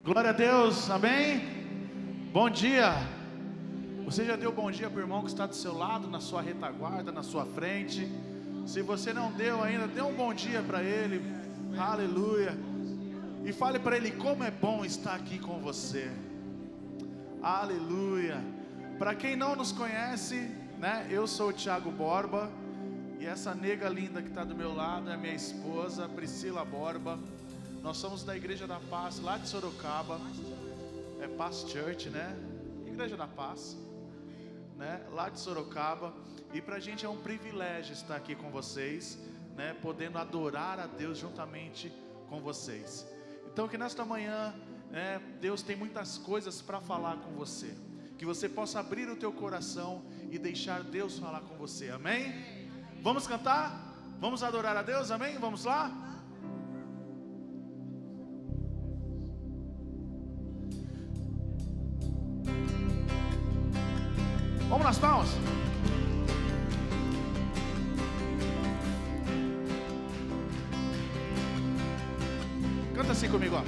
Glória a Deus, amém? Bom dia. Você já deu bom dia para o irmão que está do seu lado, na sua retaguarda, na sua frente? Se você não deu ainda, dê um bom dia para ele. Aleluia. E fale para ele como é bom estar aqui com você. Aleluia. Para quem não nos conhece, né? Eu sou o Thiago Borba. E essa nega linda que está do meu lado é minha esposa, Priscila Borba. Nós somos da Igreja da Paz, lá de Sorocaba. É Paz Church, né? Igreja da Paz, né? Lá de Sorocaba. E pra gente é um privilégio estar aqui com vocês, né? Podendo adorar a Deus juntamente com vocês. Então que nesta manhã, né, Deus tem muitas coisas para falar com você. Que você possa abrir o teu coração e deixar Deus falar com você, amém? Vamos cantar? Vamos adorar a Deus, amém? Vamos lá? Vamos nas palmas. Canta assim comigo, ó.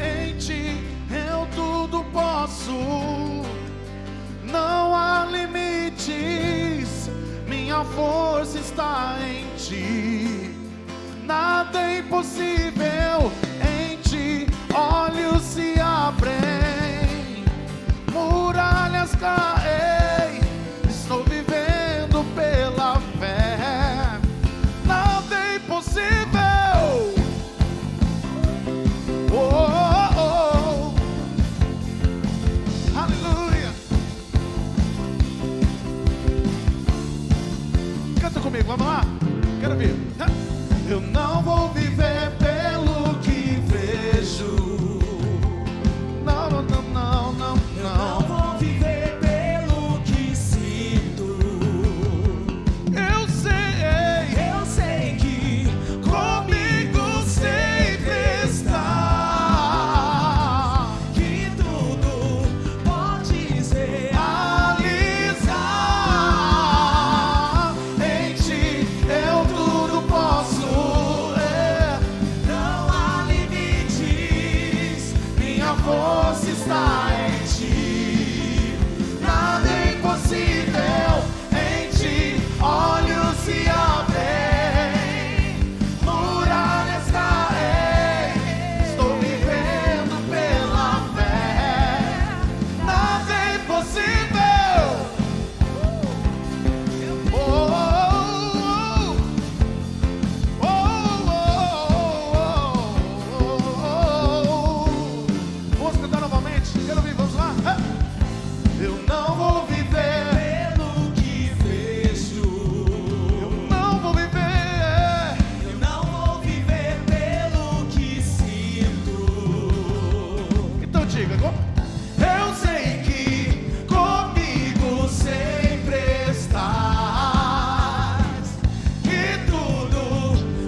Em ti eu tudo posso, não há limites, minha força está em ti, nada é impossível, em ti olhos se abrem, muralhas caem, estou vivendo pela fé, nada é impossível. Oh, oh, oh. Aleluia. Canta comigo, vamos lá? Quero ouvir. Eu não vou viver pelo que vejo. Não, não, não, não, não, não. Eu vou viver pelo que sinto. Eu sei que comigo sempre está, que tudo pode ser realizar. Em ti eu tudo posso, não há limites, minha força está em ti, nada é impossível, em ti olhos se abrem, muralhas caem, estou vivendo pela fé, nada é impossível. Oh, oh, oh, oh, oh, oh. Vamos cantar novamente, quero ouvir, vamos lá. Eu não vou viver, pelo que vejo. eu não vou viver. Eu não vou viver pelo que sinto. Então diga, eu sei que comigo sempre estás, que tudo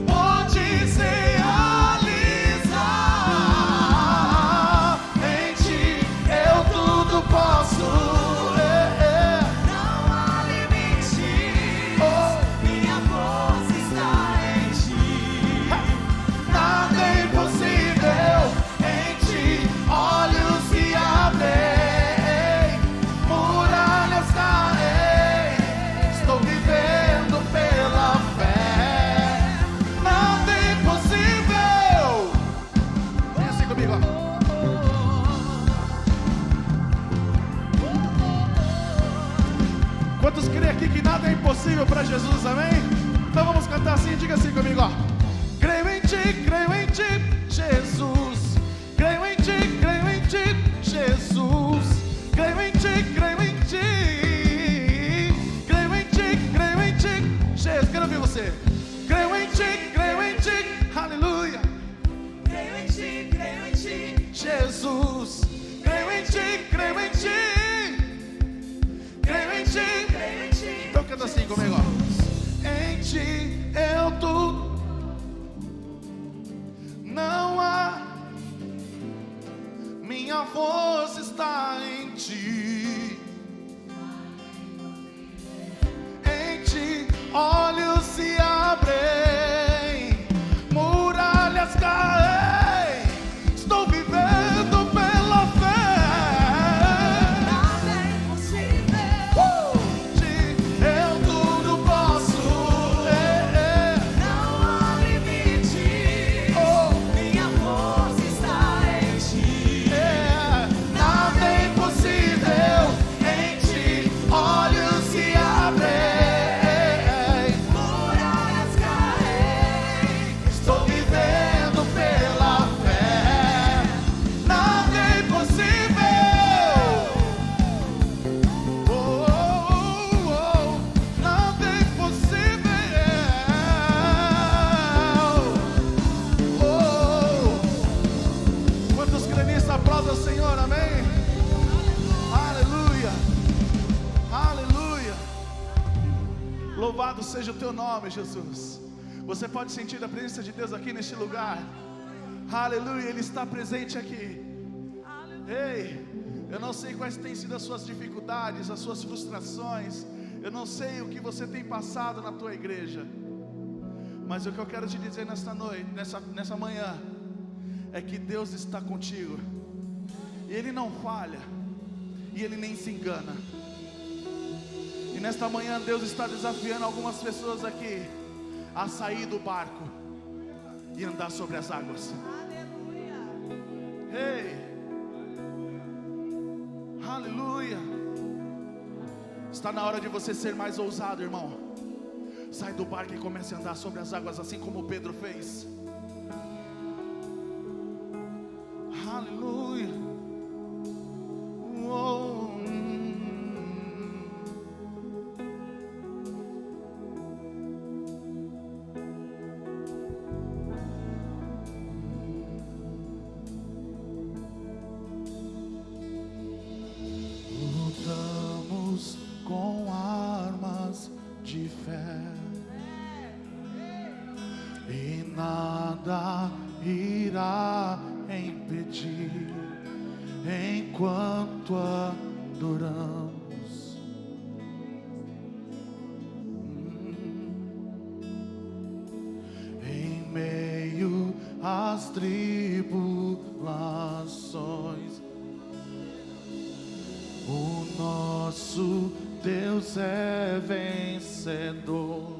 pode se realizar. Em ti eu tudo posso. Não há limites, minha força está em ti. Nada é impossível, em ti olhos se abrem, muralhas caem, estou vivendo pela fé, nada é impossível. Vem assim comigo, ó. Quantos creem aqui que nada é impossível para Jesus, amém? Então vamos cantar assim, diga assim comigo, ó. Creio em ti, Jesus. Creio em ti, Jesus. Creio em ti, creio em ti. Creio em ti, Jesus. Quero ouvir você. Creio em ti, aleluia. Creio em ti, Jesus. Creio em ti. Creio em ti. creio em ti. Então canta assim comigo, ó. Em ti eu tudo, não há, minha força está em ti. Em ti olhos se abrem, muralhas caem, Louvado seja o teu nome, Jesus. Você pode sentir a presença de Deus aqui neste lugar. Aleluia, Ele está presente aqui. Ei, eu não sei quais têm sido as suas dificuldades, as suas frustrações. Eu não sei o que você tem passado na tua igreja. Mas o que eu quero te dizer nesta noite, nessa manhã, é que Deus está contigo. E Ele não falha, e Ele nem se engana. E nesta manhã Deus está desafiando algumas pessoas aqui a sair do barco e andar sobre as águas. Ei, aleluia. Está na hora de você ser mais ousado, irmão. Sai do barco e comece a andar sobre as águas, assim como Pedro fez. Aleluia. Oh. Lutamos com armas de fé, e nada irá impedir enquanto adoramos. Em meio às tribulações, o nosso Deus é vencedor.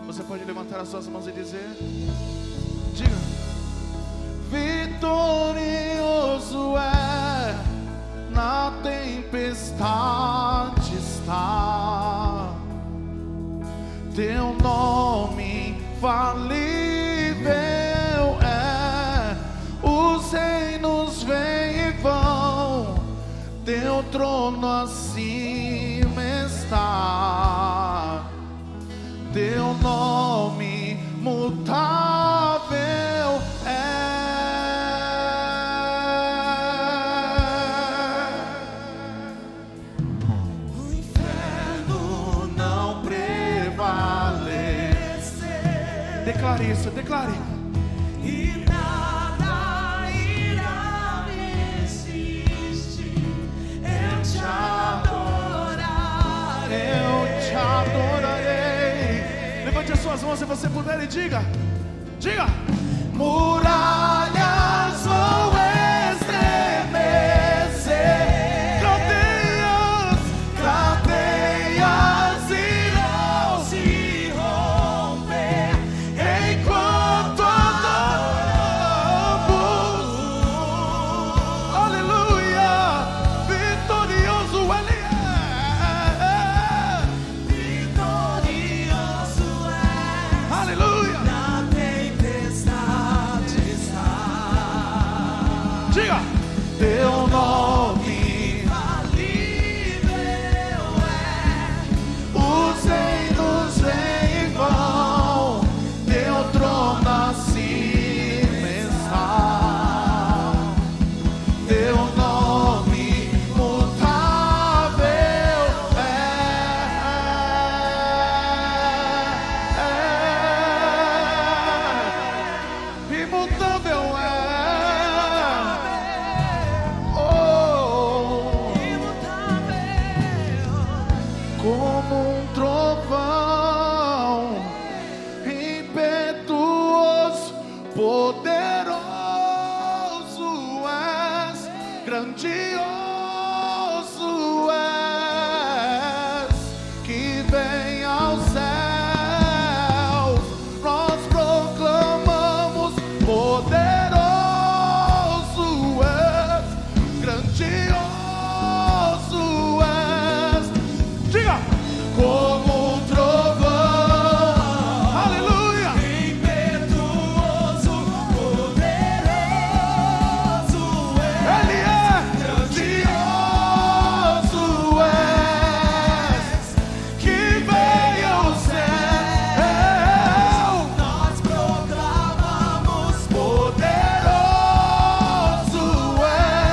Você pode levantar as suas mãos e dizer: diga: vitorioso é, na tempestade está teu nome infalível é. Os reinos vêm e vão, teu trono acima está. Teu nome mutável o inferno não prevalece. Declare isso, declare. E nada irá me resistir. Eu te adorarei. Eu te adorarei. Levante as suas mãos se você puder e diga: diga. Muralhas vão estremecer, cadeias irão Se romper enquanto adoramos. Aleluia, vitorioso Ele é. vitorioso é. Aleluia. Na tempestade está. Diga. Teu nome Infalível é. os reinos vêm e vão, teu trono acima está. Teu nome mutável é. Imutável é. Oh. Como um trovão impetuoso, poderoso és, grandioso és, que vem aos céus. Nós proclamamos: poderoso és, grandioso és. Diga. Como um trovão, aleluia, Impetuoso, poderoso Ele é grandioso és, que veio ao céu. nós proclamamos. Poderoso és.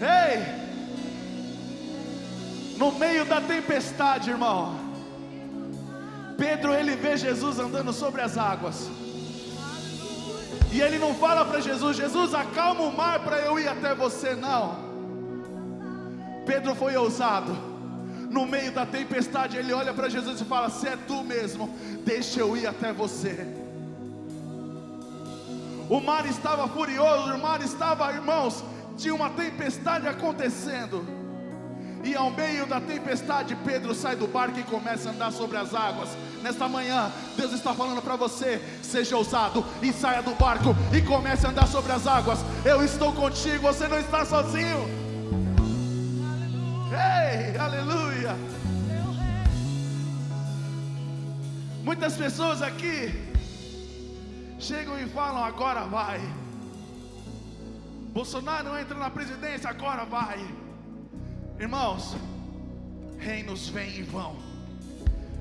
Ei! No meio da tempestade, irmão, Pedro, ele vê Jesus andando sobre as águas. E ele não fala para Jesus: Jesus, acalma o mar para eu ir até você. Não. Pedro foi ousado. No meio da tempestade, ele olha para Jesus e fala: se é tu mesmo, deixa eu ir até você. O mar estava furioso, o mar estava, irmãos, tinha uma tempestade acontecendo. E ao meio da tempestade, Pedro sai do barco e começa a andar sobre as águas. Nesta manhã, Deus está falando para você: seja ousado e saia do barco e comece a andar sobre as águas. Eu estou contigo, você não está sozinho. Ei, aleluia. Muitas pessoas aqui chegam e falam: agora vai. Bolsonaro entra na presidência, agora vai. Irmãos, reinos vêm e vão,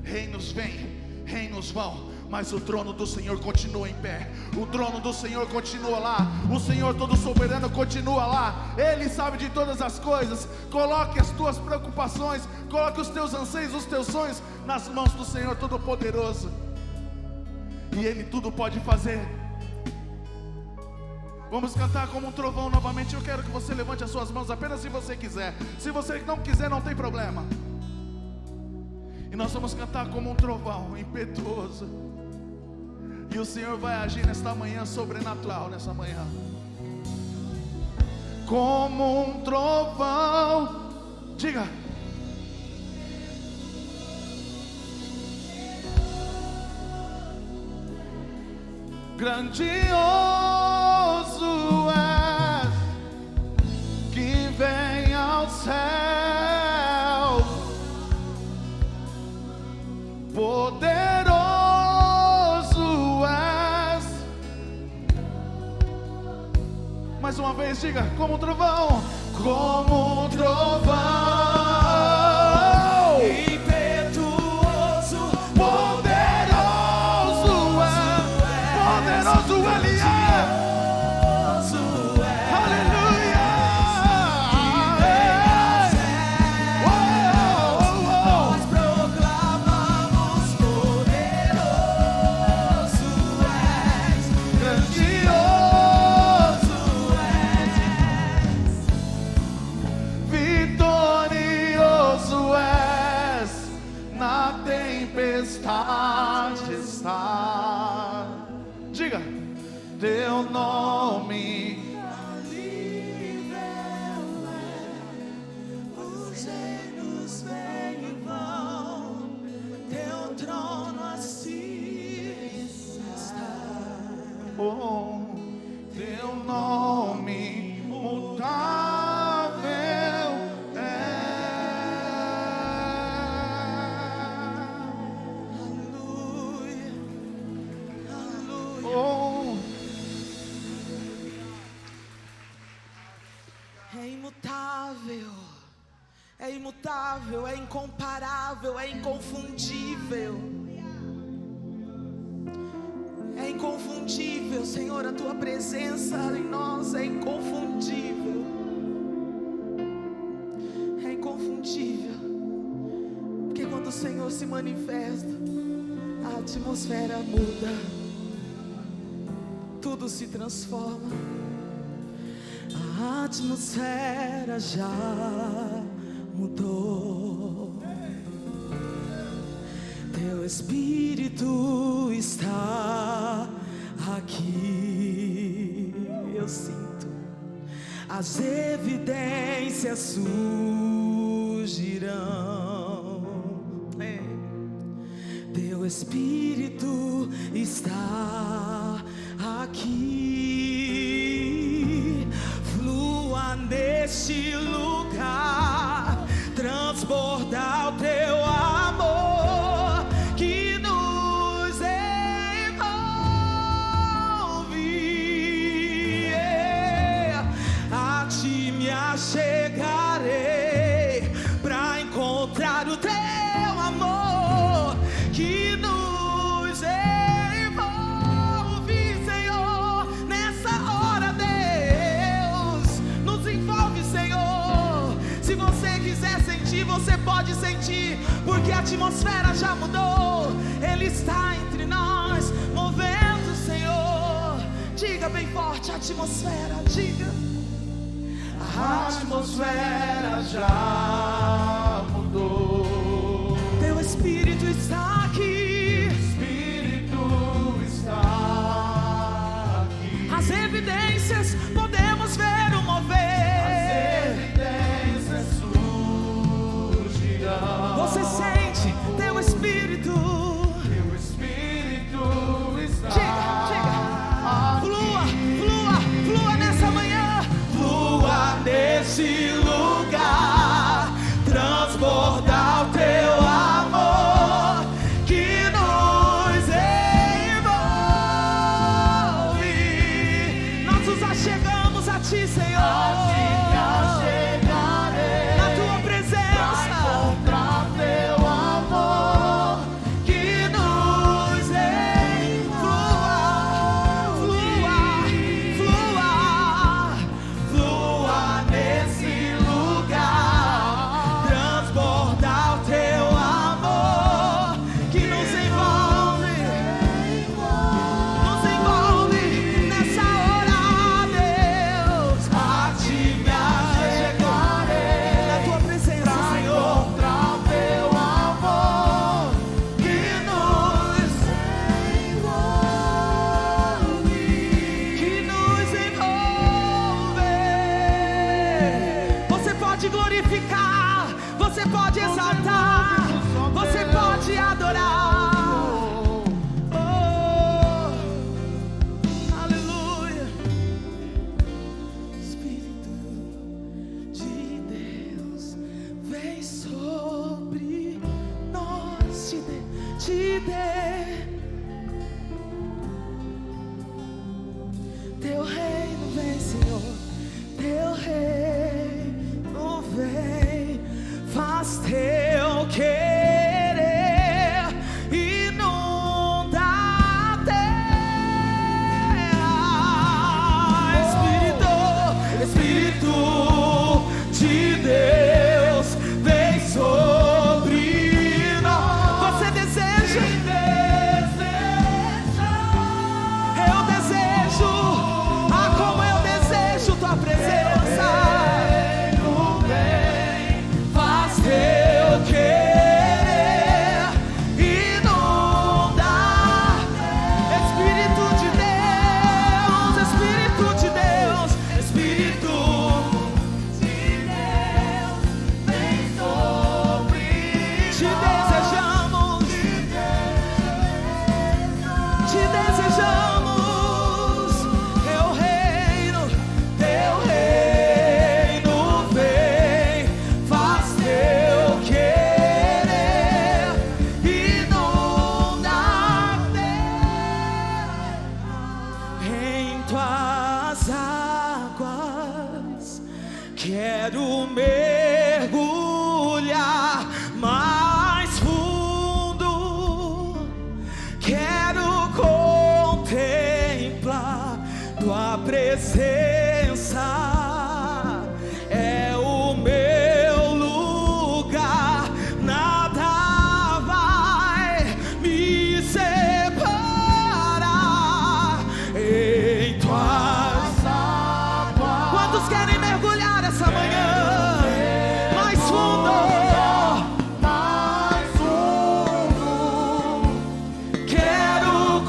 reinos vêm, reinos vão, mas o trono do Senhor continua em pé. O trono do Senhor continua lá. O Senhor todo soberano continua lá. Ele sabe de todas as coisas. Coloque as tuas preocupações, coloque os teus anseios, os teus sonhos nas mãos do Senhor Todo-Poderoso, e Ele tudo pode fazer. Vamos cantar como um trovão novamente. Eu quero que você levante as suas mãos apenas se você quiser. Se você não quiser, não tem problema. E nós vamos cantar como um trovão impetuoso. E o Senhor vai agir nesta manhã sobrenatural, nessa manhã. Como um trovão. Diga. Grandioso és, que vem ao céu, poderoso és. Mais uma vez, diga, como um trovão, como um trovão. Ele é, aleluia, nós proclamamos: poderoso és, grandioso és, vitorioso és, na tempestade está. Diga. Teu nome infalível é, os reinos vêm e vão, teu trono assim está. oh, teu nome mutável é. Aleluia, aleluia. Oh, é imutável, é incomparável, é inconfundível. É inconfundível, Senhor, a tua presença em nós é inconfundível. É inconfundível, porque quando o Senhor se manifesta, a atmosfera muda, tudo se transforma. A atmosfera já mudou. Teu Espírito está aqui. Eu sinto as evidências surgirão. Teu Espírito está aqui. Flua neste lugar, transbordar o teu amor que nos envolve. A ti me achegarei pra encontrar o teu amor que nos envolve, Senhor. pode sentir, porque a atmosfera já mudou. Ele está entre nós, movendo, Senhor. Diga bem forte, a atmosfera, diga. A atmosfera já mudou. Teu Espírito está aqui. Espírito está aqui. As evidências podemos ver o mover. As evidências surgirão. Você sente teu Espírito. Teu Espírito está Diga. aqui. Flua, flua, flua nessa manhã. Flua nesse lugar. Transbordar o teu amor que nos envolve. Nós nos achegamos a ti, Senhor. Na tua presença. Encontrar teu amor Que nos envolve. Flua, flua, flua nesse lugar. Transbordar o teu amor que nos envolve. Nos envolve nessa hora, Deus. A ti me achegarei na tua presença, Senhor. encontrar teu amor Que nos envolve. Você pode glorificar, você pode exaltar, você pode adorar. Oh, aleluia. Espírito de Deus, vem sobre nós, te dê. Teu reino vem, Senhor. Teu reino vem. Faz teu querer. Inunda a terra. Espírito de Deus, vem sobre nós. Você deseja? Eu desejo, como eu desejo tua presença. Faz teu querer, inunda. Espírito de Deus, Espírito de Deus, Espírito de Deus, vem sobre nós. Te desejamos, te desejamos. Teu reino vem. Faz teu querer. Inunda a terra. Em tuas águas quero mergulhar mais fundo. Quero contemplar tua presença. É o meu lugar. Nada vai me separar. Em tuas águas. Quantos querem mergulhar essa manhã? Mais fundo. Quero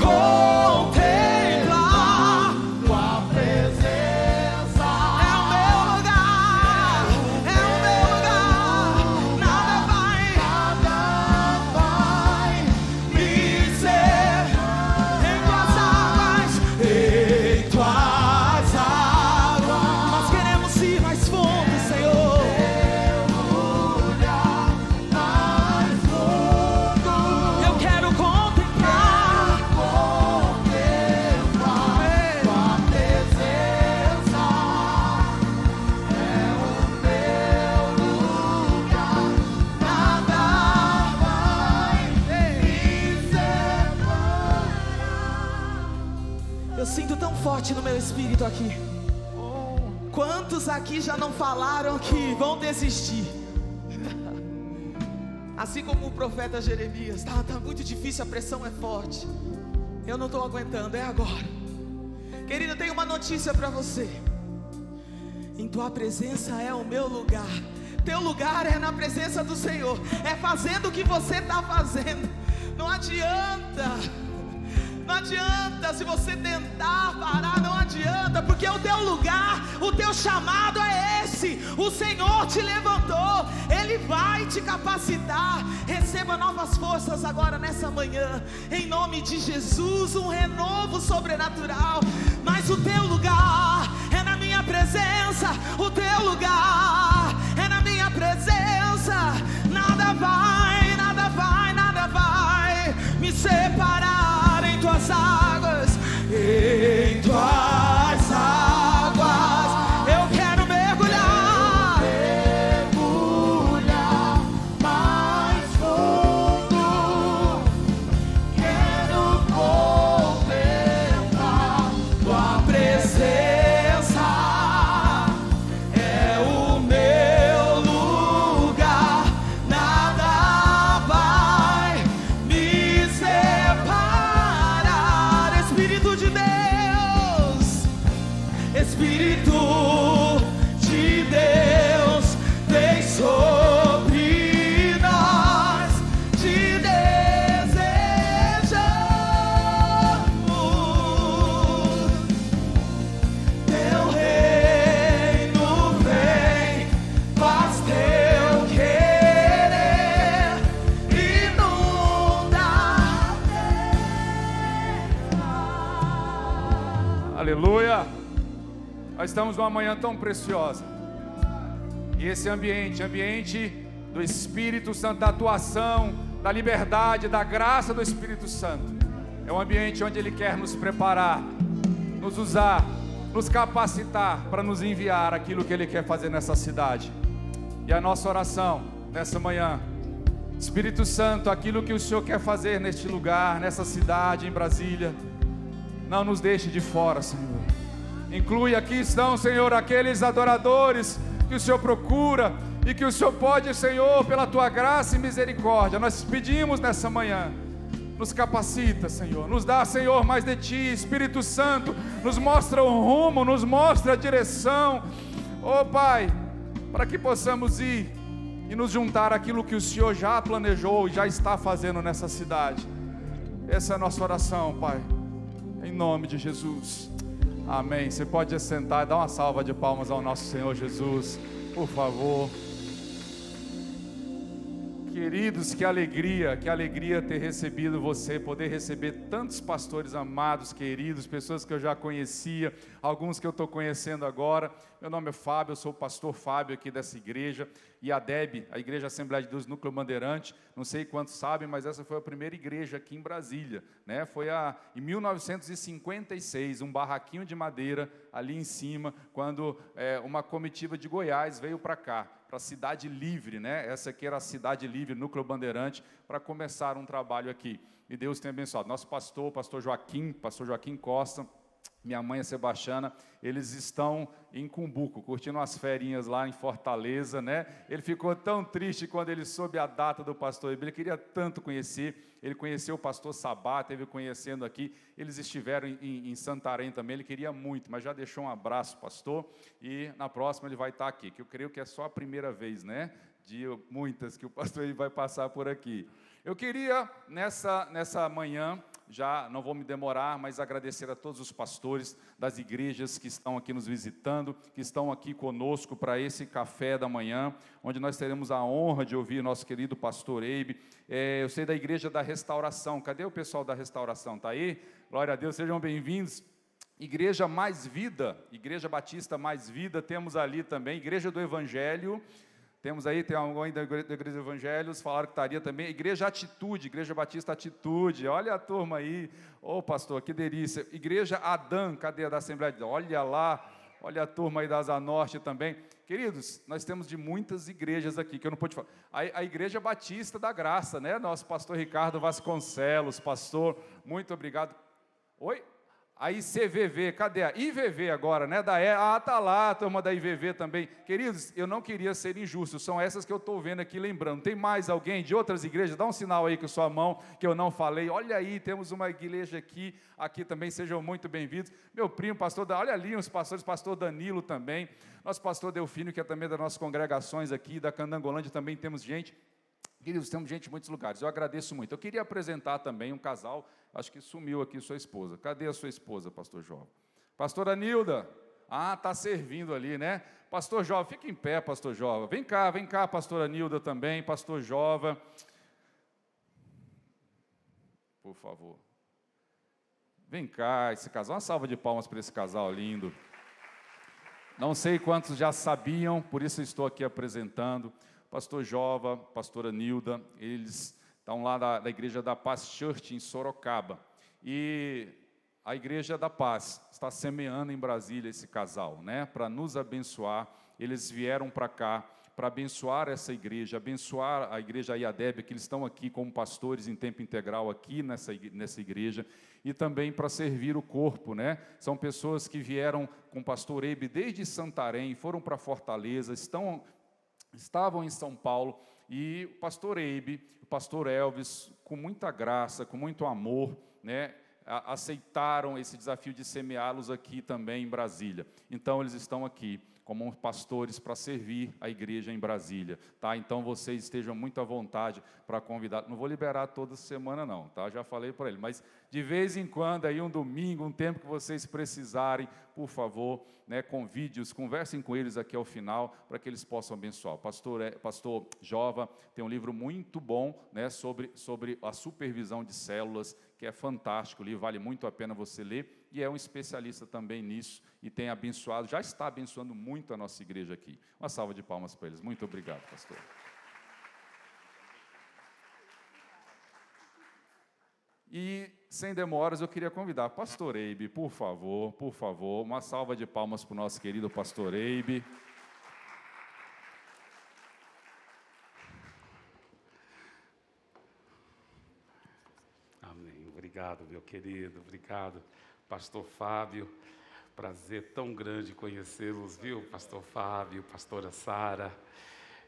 contemplar tua presença. é o meu lugar, é o meu lugar. Nada vai me ser. Em tuas águas, nós queremos ir mais fundo, Senhor. Eu quero contemplar Tua presença é o meu lugar. nada Vai me separar. Eu sinto tão forte no meu espírito aqui. Quantos aqui já não falaram que vão desistir? Assim como o profeta Jeremias, tá muito difícil, a pressão é forte. Eu não estou aguentando, é agora. Querido, eu tenho uma notícia para você. Em tua presença é o meu lugar. Teu lugar é na presença do Senhor. É fazendo o que você está fazendo. Não adianta. Não adianta se você tentar parar, não adianta, porque o teu lugar, o teu chamado é esse. O Senhor te levantou, Ele vai te capacitar. Receba novas forças agora nessa manhã, em nome de Jesus, um renovo sobrenatural. Mas o teu lugar é na minha presença, o teu lugar é na minha presença. Nada vai, nada vai, nada vai me separar em tuas águas, em tuas águas. Eu quero mergulhar, mergulhar mais fundo. Quero contemplar tua presença. É o meu lugar. Nada vai me separar. Espírito de Deus, Espírito de Deus, vem sobre nós, te desejamos. Teu reino vem, faz teu querer, inunda a terra. Aleluia! Nós estamos numa manhã tão preciosa. E esse ambiente do Espírito Santo, da atuação, da liberdade, da graça do Espírito Santo, é um ambiente onde Ele quer nos preparar, nos usar, nos capacitar para nos enviar aquilo que Ele quer fazer nessa cidade. E a nossa oração nessa manhã: Espírito Santo, aquilo que o Senhor quer fazer neste lugar, nessa cidade, em Brasília, não nos deixe de fora, Senhor. Inclui aqui estão, Senhor, aqueles adoradores que o Senhor procura e que o Senhor pode, Senhor, pela Tua graça e misericórdia. Nós pedimos nessa manhã, nos capacita, Senhor, nos dá, Senhor, mais de Ti. Espírito Santo, nos mostra o rumo, nos mostra a direção, oh Pai, para que possamos ir e nos juntar àquilo que o Senhor já planejou e já está fazendo nessa cidade. Essa é a nossa oração, Pai, em nome de Jesus. Amém. Você pode sentar e dar uma salva de palmas ao nosso Senhor Jesus, por favor. Queridos, que alegria ter recebido você, poder receber tantos pastores amados, queridos, pessoas que eu já conhecia, alguns que eu estou conhecendo agora. Meu nome é Fábio, eu sou o pastor Fábio aqui dessa igreja, e a DEB, a Igreja Assembleia de Deus Núcleo Bandeirante, não sei quantos sabem, mas essa foi a primeira igreja aqui em Brasília, né? Foi em 1956, um barraquinho de madeira ali em cima, quando uma comitiva de Goiás veio para cá, para a Cidade Livre, né? Essa aqui era a Cidade Livre, Núcleo Bandeirante, para começar um trabalho aqui. E Deus tem abençoado. Nosso pastor pastor Joaquim Costa, minha mãe a Sebastiana, eles estão em Cumbuco, curtindo umas ferinhas lá em Fortaleza, né? Ele ficou tão triste quando ele soube a data do pastor Ibe, ele queria tanto conhecer. Ele conheceu o pastor Sabá, esteve conhecendo aqui, eles estiveram em Santarém também, ele queria muito, mas já deixou um abraço, pastor, e na próxima ele vai estar aqui, que eu creio que é só a primeira vez, né? De muitas que o pastor vai passar por aqui. Eu queria, nessa manhã, já não vou me demorar, mas agradecer a todos os pastores das igrejas que estão aqui nos visitando, que estão aqui conosco para esse café da manhã, onde nós teremos a honra de ouvir nosso querido pastor Eibe. Eu sei da Igreja da Restauração. Cadê o pessoal da Restauração? Está aí? Glória a Deus, sejam bem-vindos. Igreja Mais Vida, Igreja Batista Mais Vida, temos ali também, Igreja do Evangelho. Temos aí, tem alguém da Igreja dos Evangelhos, falaram que estaria também. Igreja Atitude, Igreja Batista Atitude, olha a turma aí. Ô pastor, que delícia. Igreja Adã, cadê a da Assembleia de Deus? Olha lá, olha a turma aí da Asa Norte também. Queridos, nós temos de muitas igrejas aqui, que eu não pude falar. A Igreja Batista da Graça, né? Nosso pastor Ricardo Vasconcelos, pastor, muito obrigado. Oi? Aí CVV, cadê a IVV agora, né? Tá lá, a turma da IVV também. Queridos, eu não queria ser injusto, são essas que eu estou vendo aqui lembrando. Tem mais alguém de outras igrejas? Dá um sinal aí com sua mão, que eu não falei. Olha aí, temos uma igreja aqui também, sejam muito bem-vindos. Meu primo, pastor, olha ali os pastores, pastor Danilo também. Nosso pastor Delfino, que é também das nossas congregações aqui, da Candangolândia também temos gente. Queridos, temos gente em muitos lugares, eu agradeço muito. Eu queria apresentar também um casal, acho que sumiu aqui sua esposa. Cadê a sua esposa, pastor Jovem? Pastora Nilda, está servindo ali, né? Pastor Jovem, fica em pé, pastor Jovem. Vem cá, pastora Nilda também, pastor Jovem. Por favor. Vem cá, esse casal, uma salva de palmas para esse casal lindo. Não sei quantos já sabiam, por isso estou aqui apresentando. Pastor Jova, pastora Nilda, eles estão lá da Igreja da Paz Church em Sorocaba. E a Igreja da Paz está semeando em Brasília esse casal, né? Para nos abençoar. Eles vieram para cá para abençoar essa igreja, abençoar a igreja IADEB, que eles estão aqui como pastores em tempo integral aqui nessa igreja, e também para servir o corpo, né? São pessoas que vieram com o pastor Eibe desde Santarém, foram para Fortaleza, estavam em São Paulo, e o pastor Eibe, o pastor Elvis, com muita graça, com muito amor, né, aceitaram esse desafio de semeá-los aqui também em Brasília. Então, eles estão aqui como pastores para servir a igreja em Brasília, tá? Então, vocês estejam muito à vontade para convidar. Não vou liberar toda semana não, tá? Já falei para ele, mas de vez em quando, aí um domingo, um tempo que vocês precisarem, por favor, né, convide-os, conversem com eles aqui ao final, para que eles possam abençoar. O pastor Jova tem um livro muito bom, né, sobre a supervisão de células, que é fantástico, o livro vale muito a pena você ler, e é um especialista também nisso, e tem abençoado, já está abençoando muito a nossa igreja aqui. Uma salva de palmas para eles. Muito obrigado, pastor. E, sem demoras, eu queria convidar pastor Eibe, por favor, uma salva de palmas para o nosso querido pastor Eibe. Amém. Obrigado, meu querido, obrigado, pastor Fábio. Prazer tão grande conhecê-los, viu, pastor Fábio, pastora Sara.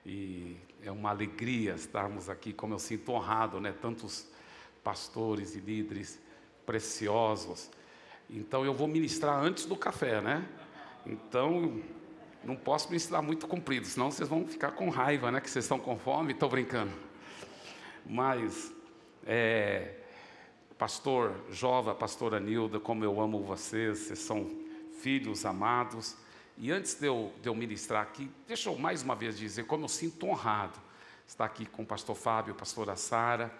E é uma alegria estarmos aqui, como eu sinto honrado, né? Tantos pastores e líderes preciosos. Então eu vou ministrar antes do café, né? Então não posso ministrar muito comprido, senão vocês vão ficar com raiva, né? Que vocês estão com fome, estou brincando. Mas, pastor Jova, pastora Nilda, como eu amo vocês são filhos amados. E antes de eu ministrar aqui, deixa eu mais uma vez dizer como eu sinto honrado estar aqui com o pastor Fábio, pastora Sara,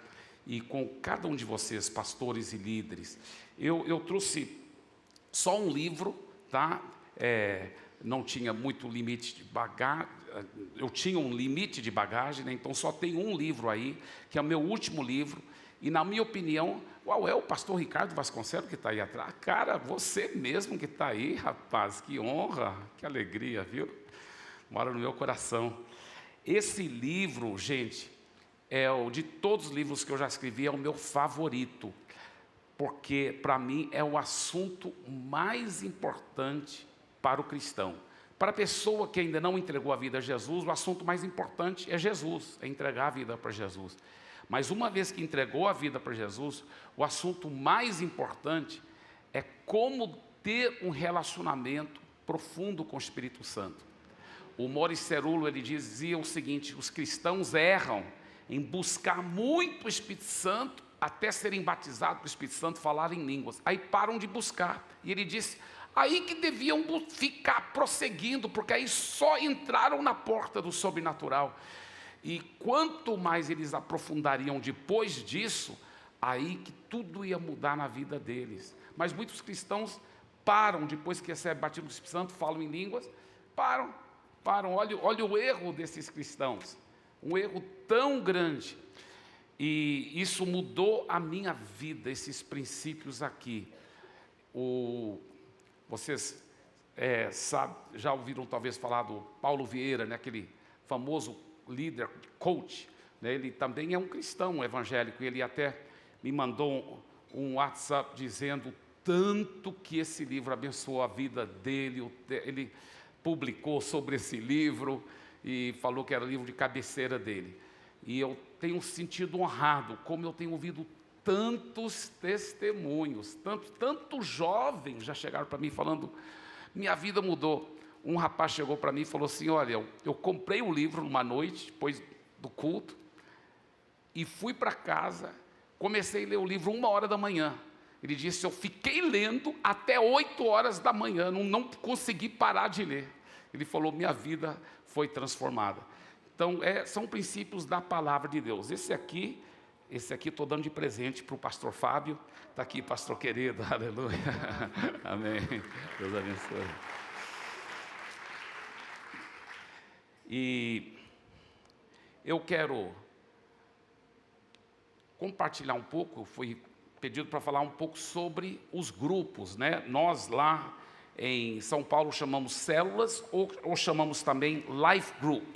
e com cada um de vocês, pastores e líderes. Eu trouxe só um livro, tá? Não tinha muito limite de bagagem, eu tinha um limite de bagagem, né? Então só tem um livro aí, que é o meu último livro, e na minha opinião, é o pastor Ricardo Vasconcelos que está aí atrás. Cara, você mesmo que está aí, rapaz, que honra, que alegria, viu? Mora no meu coração. Esse livro, gente, de todos os livros que eu já escrevi, é o meu favorito, porque para mim é o assunto mais importante para o cristão. Para a pessoa que ainda não entregou a vida a Jesus, o assunto mais importante é Jesus, é entregar a vida para Jesus. Mas uma vez que entregou a vida para Jesus, o assunto mais importante é como ter um relacionamento profundo com o Espírito Santo. O Maurice Cerullo, ele dizia o seguinte: os cristãos erram em buscar muito o Espírito Santo até serem batizados pelo Espírito Santo, falar em línguas. Aí param de buscar. E ele disse, aí que deviam ficar prosseguindo, porque aí só entraram na porta do sobrenatural. E quanto mais eles aprofundariam depois disso, aí que tudo ia mudar na vida deles. Mas muitos cristãos param, depois que recebem batismo do Espírito Santo, falam em línguas, param. Olha o erro desses cristãos, um erro tão grande. E isso mudou a minha vida, esses princípios aqui. Vocês já ouviram talvez falar do Paulo Vieira, né, aquele famoso líder, coach, né? Ele também é um cristão evangélico, e ele até me mandou um WhatsApp dizendo tanto que esse livro abençoou a vida dele. Ele publicou sobre esse livro e falou que era o livro de cabeceira dele. E eu tenho sentido honrado, como eu tenho ouvido tantos testemunhos, tantos jovens já chegaram para mim falando, minha vida mudou. Um rapaz chegou para mim e falou assim, olha, eu comprei o livro numa noite, depois do culto, e fui para casa, comecei a ler o livro 1h da manhã. Ele disse, eu fiquei lendo até 8h da manhã, não consegui parar de ler. Ele falou, minha vida foi transformada. Então, são princípios da palavra de Deus. Esse aqui estou dando de presente para o pastor Fábio. Está aqui, pastor querido, aleluia. Amém. Deus abençoe. E eu quero compartilhar um pouco, fui pedido para falar um pouco sobre os grupos, né? Nós lá em São Paulo chamamos células ou chamamos também life group.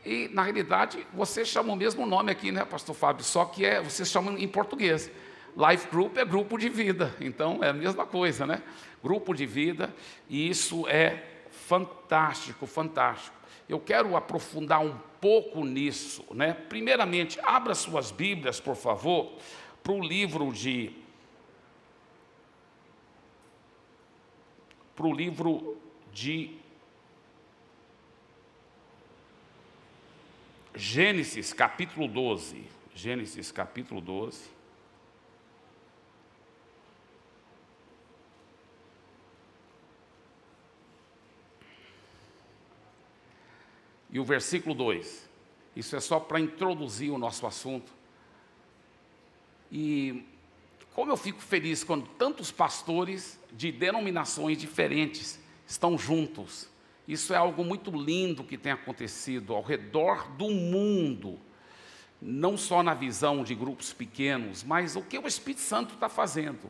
E, na realidade, vocês chamam o mesmo nome aqui, né, pastor Fábio? Só que vocês chamam em português. Life group é grupo de vida, então é a mesma coisa, né? Grupo de vida, e isso é fantástico, fantástico. Eu quero aprofundar um pouco nisso, né? Primeiramente, abra suas Bíblias, por favor, para o livro de Gênesis, capítulo 12. Gênesis, capítulo 12. E o versículo 2. Isso é só para introduzir o nosso assunto. E como eu fico feliz quando tantos pastores de denominações diferentes estão juntos. Isso é algo muito lindo que tem acontecido ao redor do mundo. Não só na visão de grupos pequenos, mas o que o Espírito Santo está fazendo.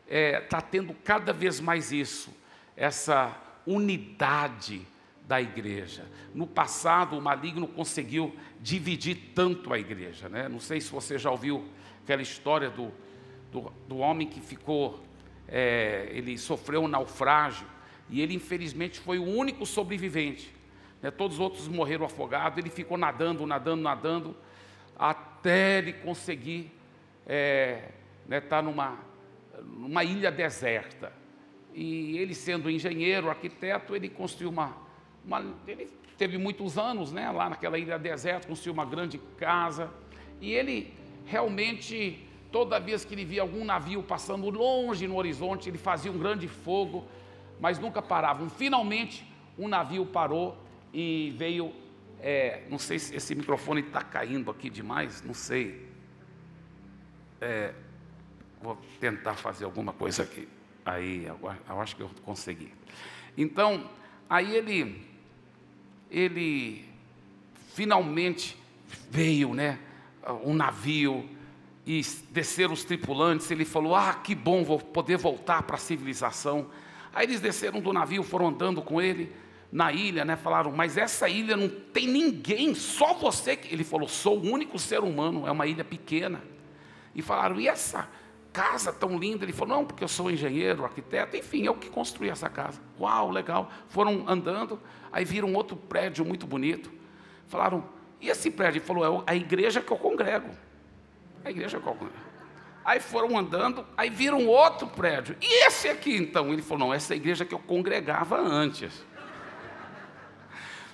Está tendo cada vez mais isso, essa unidade da igreja. No passado, o maligno conseguiu dividir tanto a igreja, né? Não sei se você já ouviu aquela história do homem que ficou, ele sofreu um naufrágio, e ele infelizmente foi o único sobrevivente, né? Todos os outros morreram afogados, ele ficou nadando, até ele conseguir estar numa ilha deserta. E ele, sendo engenheiro, arquiteto, ele construiu ele teve muitos anos, né, lá naquela ilha deserta, construiu uma grande casa, e ele realmente, toda vez que ele via algum navio passando longe no horizonte, ele fazia um grande fogo, mas nunca paravam. Finalmente, um navio parou e veio, não sei se esse microfone está caindo aqui demais, não sei, vou tentar fazer alguma coisa aqui, aí, eu acho que eu consegui. Então, aí ele finalmente veio, né, um navio, e desceram os tripulantes. Ele falou, que bom, vou poder voltar para a civilização. Aí eles desceram do navio, foram andando com ele na ilha, né? Falaram, mas essa ilha não tem ninguém, só você. Ele falou, sou o único ser humano, é uma ilha pequena. E falaram, e essa casa tão linda? Ele falou, não, porque eu sou engenheiro, arquiteto, enfim, eu que construí essa casa. Uau, legal. Foram andando, aí viram outro prédio muito bonito. Falaram, e esse prédio? Ele falou, é a igreja que eu congrego. A igreja que eu congrego. Aí foram andando, aí viram outro prédio. E esse aqui, então? Ele falou, não, essa é a igreja que eu congregava antes.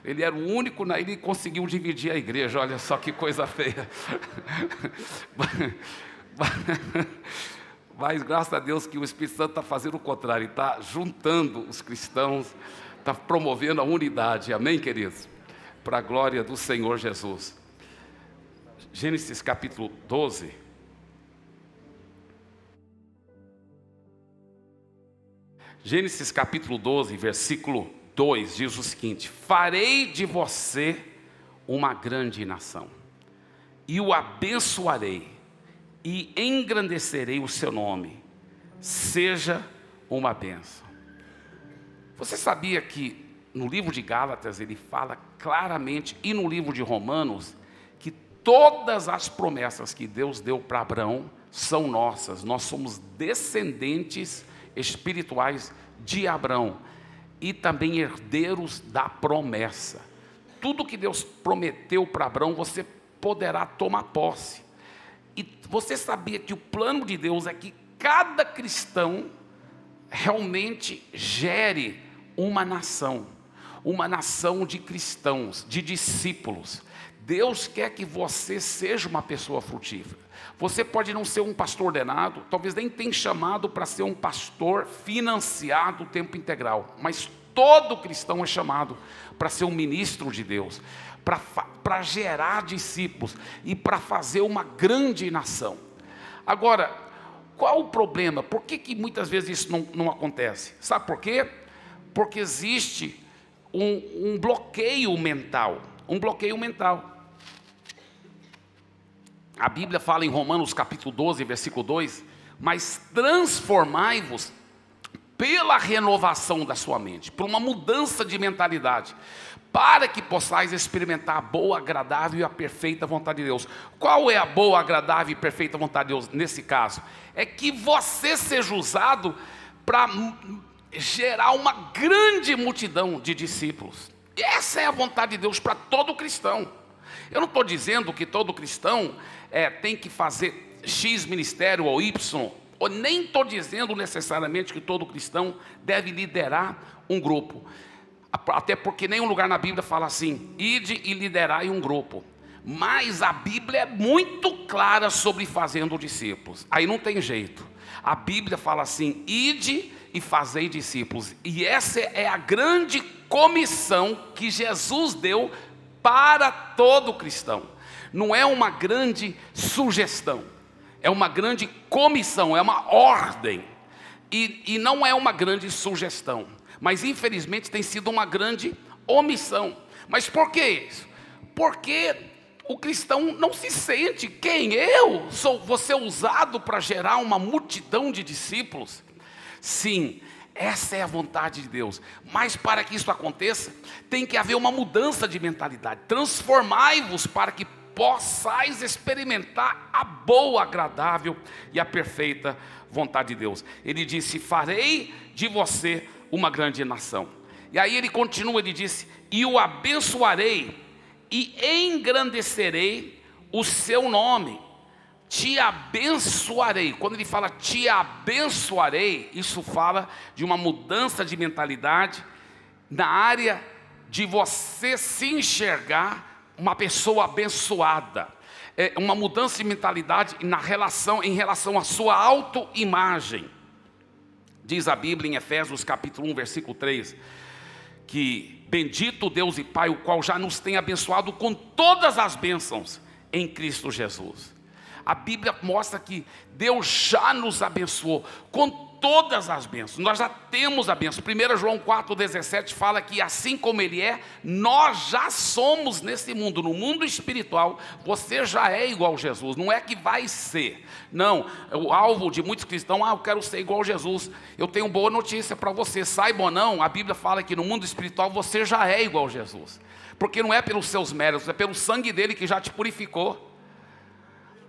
Ele era o único, ele conseguiu dividir a igreja, olha só que coisa feia. Mas graças a Deus que o Espírito Santo está fazendo o contrário, está juntando os cristãos, está promovendo a unidade, amém, queridos? Para a glória do Senhor Jesus. Gênesis capítulo 12. Gênesis capítulo 12, versículo 2, diz o seguinte: farei de você uma grande nação, e o abençoarei, e engrandecerei o seu nome, seja uma bênção. Você sabia que no livro de Gálatas ele fala claramente, e no livro de Romanos, que todas as promessas que Deus deu para Abraão são nossas. Nós somos descendentes espirituais de Abraão e também herdeiros da promessa. Tudo que Deus prometeu para Abraão, você poderá tomar posse. E você sabia que o plano de Deus é que cada cristão realmente gere uma nação de cristãos, de discípulos. Deus quer que você seja uma pessoa frutífera. Você pode não ser um pastor ordenado, talvez nem tenha chamado para ser um pastor financiado tempo integral, mas todo cristão é chamado para ser um ministro de Deus, para gerar discípulos e para fazer uma grande nação. Agora, qual o problema? Por que muitas vezes isso não acontece? Sabe por quê? Porque existe um bloqueio mental. Um bloqueio mental. A Bíblia fala em Romanos capítulo 12, versículo 2: mas transformai-vos pela renovação da sua mente, por uma mudança de mentalidade, para que possais experimentar a boa, agradável e a perfeita vontade de Deus. Qual é a boa, agradável e perfeita vontade de Deus nesse caso? É que você seja usado para gerar uma grande multidão de discípulos. Essa é a vontade de Deus para todo cristão. Eu não estou dizendo que todo cristão tem que fazer X ministério ou Y, ou nem estou dizendo necessariamente que todo cristão deve liderar um grupo. Até porque nenhum lugar na Bíblia fala assim: ide e liderai um grupo. Mas a Bíblia é muito clara sobre fazendo discípulos. Aí não tem jeito. A Bíblia fala assim: ide e fazei discípulos. E essa é a grande comissão que Jesus deu para todo cristão. Não é uma grande sugestão, é uma grande comissão, é uma ordem. E não é uma grande sugestão, mas infelizmente tem sido uma grande omissão. Mas por que isso? Porque o cristão não se sente: quem? Eu? Vou ser usado para gerar uma multidão de discípulos? Sim, essa é a vontade de Deus. Mas para que isso aconteça, tem que haver uma mudança de mentalidade. Transformai-vos para que possais experimentar a boa, agradável e a perfeita vontade de Deus. Ele disse: farei de você uma grande nação. E aí ele continua, ele disse: e o abençoarei e engrandecerei o seu nome. Te abençoarei. Quando ele fala te abençoarei, isso fala de uma mudança de mentalidade na área de você se enxergar uma pessoa abençoada. É uma mudança de mentalidade em relação à sua autoimagem. Diz a Bíblia em Efésios capítulo 1, versículo 3, que bendito Deus e Pai, o qual já nos tem abençoado com todas as bênçãos em Cristo Jesus. A Bíblia mostra que Deus já nos abençoou com todas as bênçãos. Nós já temos a bênção. 1 João 4,17 fala que assim como Ele é, nós já somos nesse mundo. No mundo espiritual, você já é igual a Jesus. Não é que vai ser. Não, o alvo de muitos cristãos: eu quero ser igual a Jesus. Eu tenho boa notícia para você. Saiba ou não, a Bíblia fala que no mundo espiritual você já é igual a Jesus. Porque não é pelos seus méritos, é pelo sangue dele que já te purificou.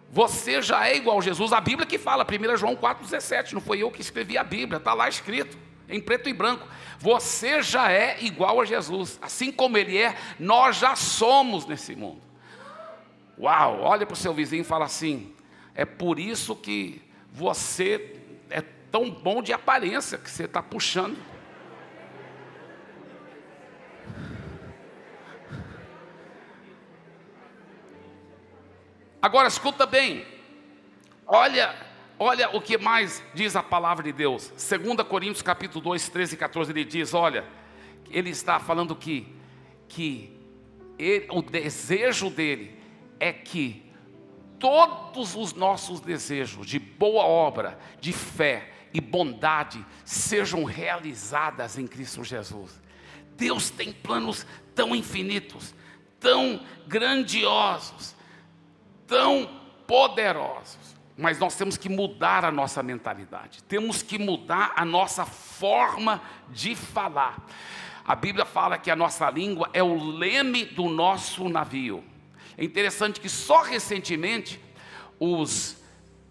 Você já é igual a Jesus. A Bíblia que fala, 1 João 4,17, não foi eu que escrevi a Bíblia, está lá escrito, em preto e branco. Você já é igual a Jesus. Assim como Ele é, nós já somos nesse mundo. Uau, olha para o seu vizinho e fala assim: é por isso que você é tão bom de aparência, que você está puxando. Agora escuta bem, olha o que mais diz a palavra de Deus. 2 Coríntios capítulo 2, 13 e 14, ele diz: olha, ele está falando que o desejo dele é que todos os nossos desejos de boa obra, de fé e bondade sejam realizadas em Cristo Jesus. Deus tem planos tão infinitos, tão grandiosos, tão poderosos, mas nós temos que mudar a nossa mentalidade, temos que mudar a nossa forma de falar. A Bíblia fala que a nossa língua é o leme do nosso navio. É interessante que só recentemente os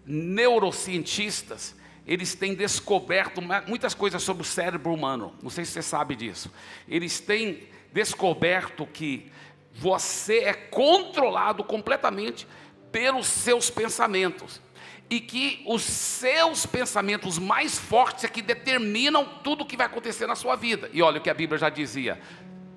neurocientistas, eles têm descoberto muitas coisas sobre o cérebro humano. Não sei se você sabe disso. Eles têm descoberto que você é controlado completamente pelos seus pensamentos. E que os seus pensamentos mais fortes é que determinam tudo o que vai acontecer na sua vida. E olha o que a Bíblia já dizia: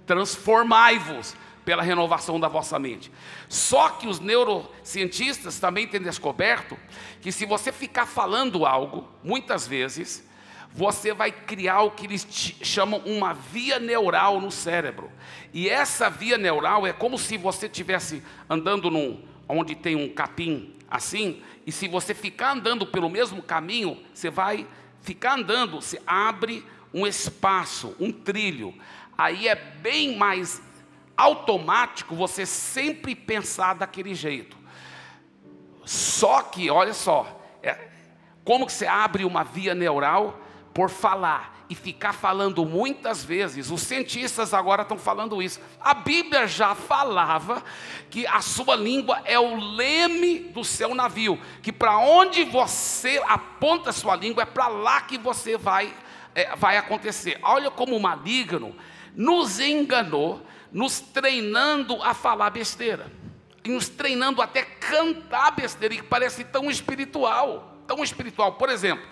transformai-vos pela renovação da vossa mente. Só que os neurocientistas também têm descoberto que se você ficar falando algo, muitas vezes, você vai criar o que eles chamam uma via neural no cérebro. E essa via neural é como se você estivesse andando onde tem um capim assim, e se você ficar andando pelo mesmo caminho, você vai ficar andando, você abre um espaço, um trilho. Aí é bem mais automático você sempre pensar daquele jeito. Só que, olha só, como que você abre uma via neural? Por falar, e ficar falando muitas vezes. Os cientistas agora estão falando isso. A Bíblia já falava que a sua língua é o leme do seu navio, que para onde você aponta a sua língua, é para lá que você vai acontecer. Olha como o maligno nos enganou, nos treinando a falar besteira, e nos treinando até cantar besteira, que parece tão espiritual, tão espiritual. Por exemplo,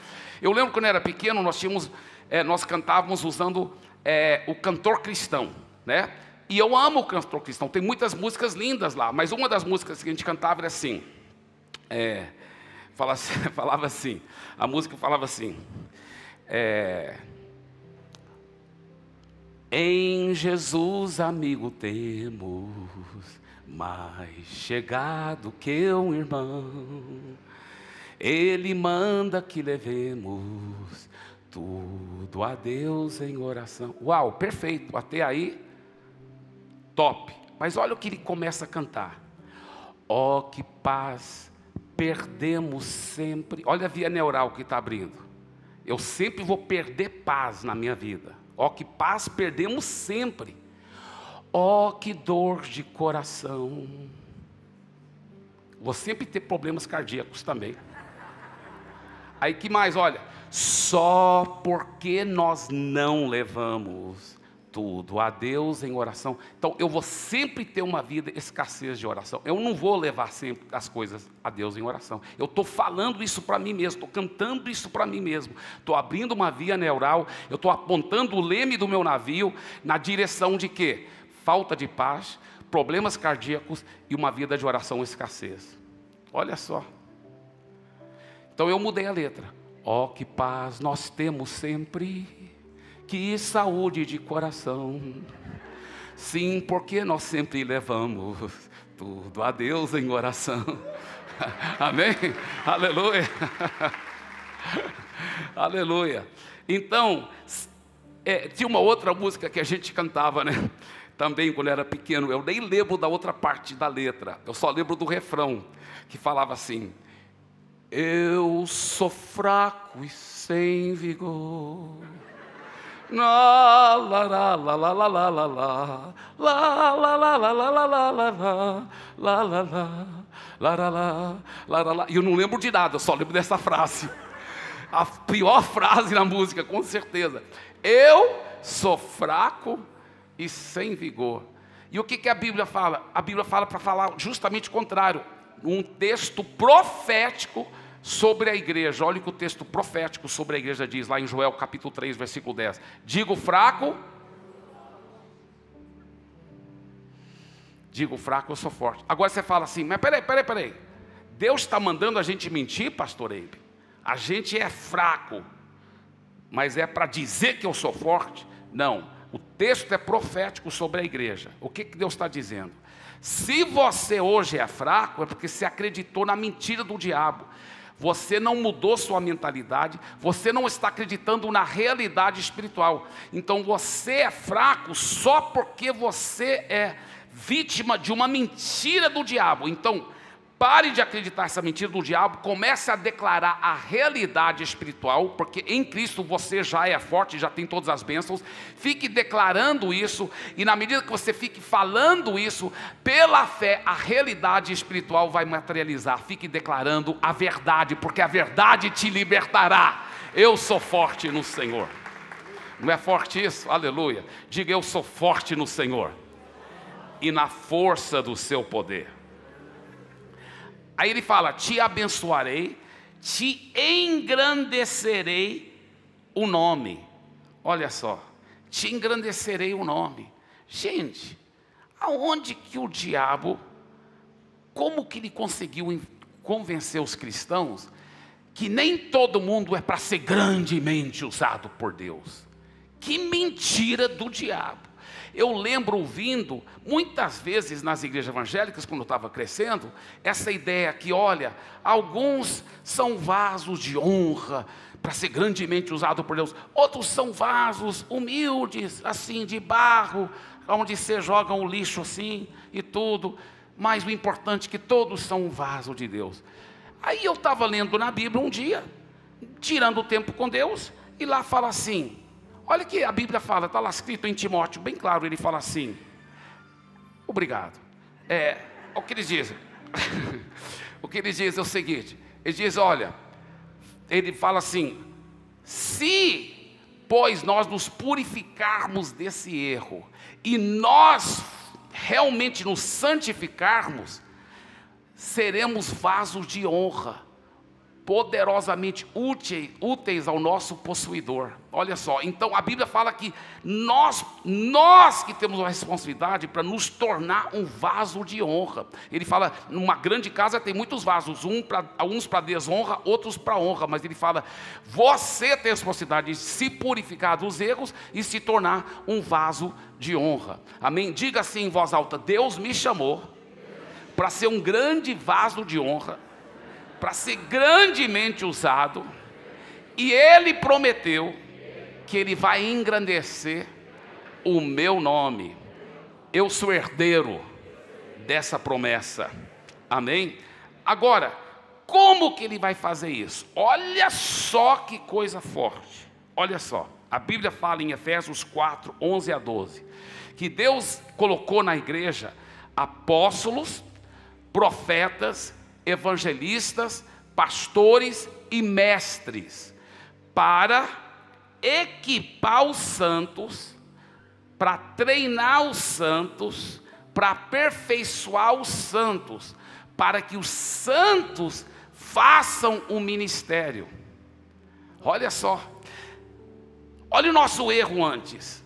eu lembro quando eu era pequeno, nós cantávamos usando o cantor cristão, né? E eu amo o cantor cristão, tem muitas músicas lindas lá, mas uma das músicas que a gente cantava era assim, falava assim, a música falava assim, em Jesus amigo temos, mais chegado que um irmão, Ele manda que levemos tudo a Deus em oração. Uau, perfeito, até aí, top. Mas olha o que ele começa a cantar. Ó, que paz perdemos sempre. Olha a via neural que está abrindo. Eu sempre vou perder paz na minha vida. Ó, que paz perdemos sempre. Ó, que dor de coração. Vou sempre ter problemas cardíacos também. Aí que mais, olha, só porque nós não levamos tudo a Deus em oração. Então eu vou sempre ter uma vida escassez de oração. Eu não vou levar sempre as coisas a Deus em oração. Eu estou falando isso para mim mesmo, estou cantando isso para mim mesmo. Estou abrindo uma via neural, eu estou apontando o leme do meu navio na direção de quê? Falta de paz, problemas cardíacos e uma vida de oração escassez. Olha só. Então eu mudei a letra. Ó, que paz nós temos sempre, que saúde de coração. Sim, porque nós sempre levamos tudo a Deus em oração. Amém? Aleluia. Aleluia. Então, tinha uma outra música que a gente cantava, né? Também quando eu era pequeno. Eu nem lembro da outra parte da letra. Eu só lembro do refrão, que falava assim: eu sou fraco e sem vigor. La la la la la la la la la la la la la la la la la la la. E eu não lembro de nada, eu só lembro dessa frase. A pior frase na música, com certeza. Eu sou fraco e sem vigor. E o que a Bíblia fala? A Bíblia fala para falar justamente o contrário. Um texto profético sobre a igreja. Olha o que o texto profético sobre a igreja diz, lá em Joel capítulo 3, versículo 10. Digo fraco, eu sou forte. Agora você fala assim, mas peraí. Deus está mandando a gente mentir, pastor Eibe? A gente é fraco, mas é para dizer que eu sou forte? Não, o texto é profético sobre a igreja. O que Deus está dizendo? Se você hoje é fraco, é porque você acreditou na mentira do diabo. Você não mudou sua mentalidade, você não está acreditando na realidade espiritual. Então você é fraco só porque você é vítima de uma mentira do diabo. Então, pare de acreditar essa mentira do diabo, comece a declarar a realidade espiritual, porque em Cristo você já é forte, já tem todas as bênçãos. Fique declarando isso, e na medida que você fique falando isso, pela fé, a realidade espiritual vai materializar. Fique declarando a verdade, porque a verdade te libertará. Eu sou forte no Senhor. Não é forte isso? Aleluia. Diga: eu sou forte no Senhor e na força do seu poder. Aí ele fala: te abençoarei, te engrandecerei o nome. Olha só, te engrandecerei o nome. Gente, aonde que o diabo, como que ele conseguiu convencer os cristãos que nem todo mundo é para ser grandemente usado por Deus? Que mentira do diabo. Eu lembro ouvindo muitas vezes nas igrejas evangélicas, quando eu estava crescendo, essa ideia que, olha, alguns são vasos de honra para ser grandemente usado por Deus, outros são vasos humildes, assim, de barro, onde você joga um lixo assim e tudo, mas o importante é que todos são um vaso de Deus. Aí eu estava lendo na Bíblia um dia, tirando o tempo com Deus, e lá fala assim, olha que a Bíblia fala, está lá escrito em Timóteo, bem claro, ele fala assim, obrigado, o que eles dizem? O que eles dizem é o seguinte, eles dizem, olha, ele fala assim, se, pois, nós nos purificarmos desse erro, e nós realmente nos santificarmos, seremos vasos de honra, poderosamente úteis ao nosso possuidor. Olha só, então a Bíblia fala que nós que temos a responsabilidade para nos tornar um vaso de honra. Ele fala, numa grande casa tem muitos vasos, uns para desonra, outros para honra, mas ele fala, você tem a responsabilidade de se purificar dos erros e se tornar um vaso de honra. Amém? Diga assim em voz alta, Deus me chamou para ser um grande vaso de honra, para ser grandemente usado, e Ele prometeu que Ele vai engrandecer o meu nome. Eu sou herdeiro dessa promessa, amém? Agora, como que Ele vai fazer isso? Olha só que coisa forte, olha só, a Bíblia fala em Efésios 4, 11 a 12, que Deus colocou na igreja apóstolos, profetas, evangelistas, pastores e mestres, para equipar os santos, para treinar os santos, para aperfeiçoar os santos, para que os santos façam o ministério. Olha só, olha o nosso erro antes.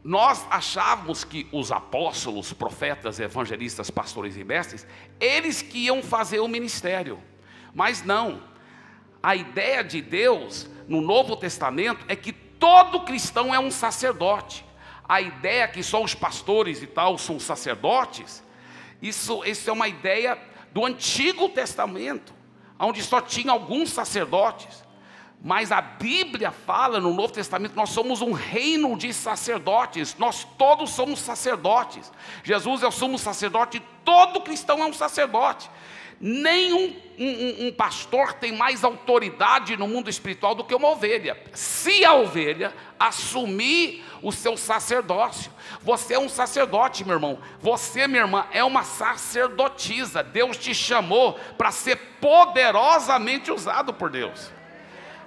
Nós achávamos que os apóstolos, profetas, evangelistas, pastores e mestres, eles que iam fazer o ministério. Mas não. A ideia de Deus no Novo Testamento é que todo cristão é um sacerdote. A ideia que só os pastores e tal são sacerdotes, isso é uma ideia do Antigo Testamento, onde só tinha alguns sacerdotes. Mas a Bíblia fala no Novo Testamento, nós somos um reino de sacerdotes, nós todos somos sacerdotes. Jesus é o sumo sacerdote, todo cristão é um sacerdote. Nenhum um pastor tem mais autoridade no mundo espiritual do que uma ovelha. Se a ovelha assumir o seu sacerdócio, você é um sacerdote, meu irmão, você, minha irmã, é uma sacerdotisa. Deus te chamou para ser poderosamente usado por Deus.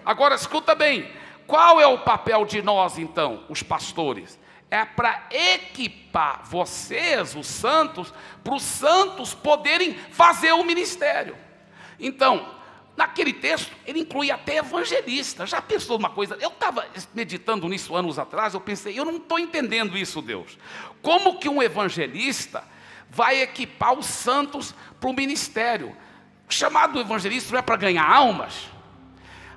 Agora escuta bem, qual é o papel de nós então, os pastores? É para equipar vocês, os santos, para os santos poderem fazer o ministério. Então, naquele texto, ele inclui até evangelista. Já pensou uma coisa? Eu estava meditando nisso anos atrás, eu pensei, eu não estou entendendo isso, Deus. Como que um evangelista vai equipar os santos para o ministério? O chamado evangelista não é para ganhar almas?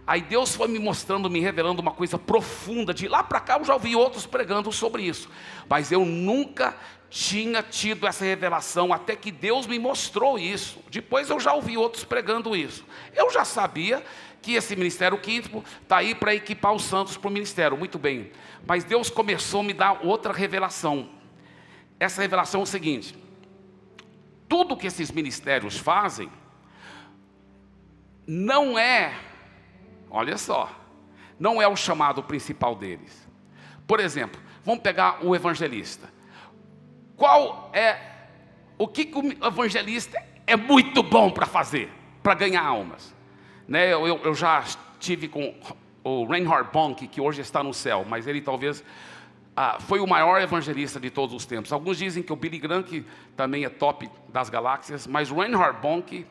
Aí Deus foi me mostrando, me revelando uma coisa profunda. De lá para cá eu já ouvi outros pregando sobre isso, mas eu nunca tinha tido essa revelação, até que Deus me mostrou isso. Depois eu já ouvi outros pregando isso. Eu já sabia que esse ministério quinto está aí para equipar os santos para o ministério, muito bem. Mas Deus começou a me dar outra revelação. Essa revelação é o seguinte: tudo que esses ministérios fazem não é, olha só, não é o chamado principal deles. Por exemplo, vamos pegar o evangelista. O que o evangelista é muito bom para fazer, para ganhar almas? Né? Eu já estive com o Reinhard Bonnke, que hoje está no céu, mas ele talvez foi o maior evangelista de todos os tempos. Alguns dizem que o Billy Graham, que também é top das galáxias, mas o Reinhard Bonnke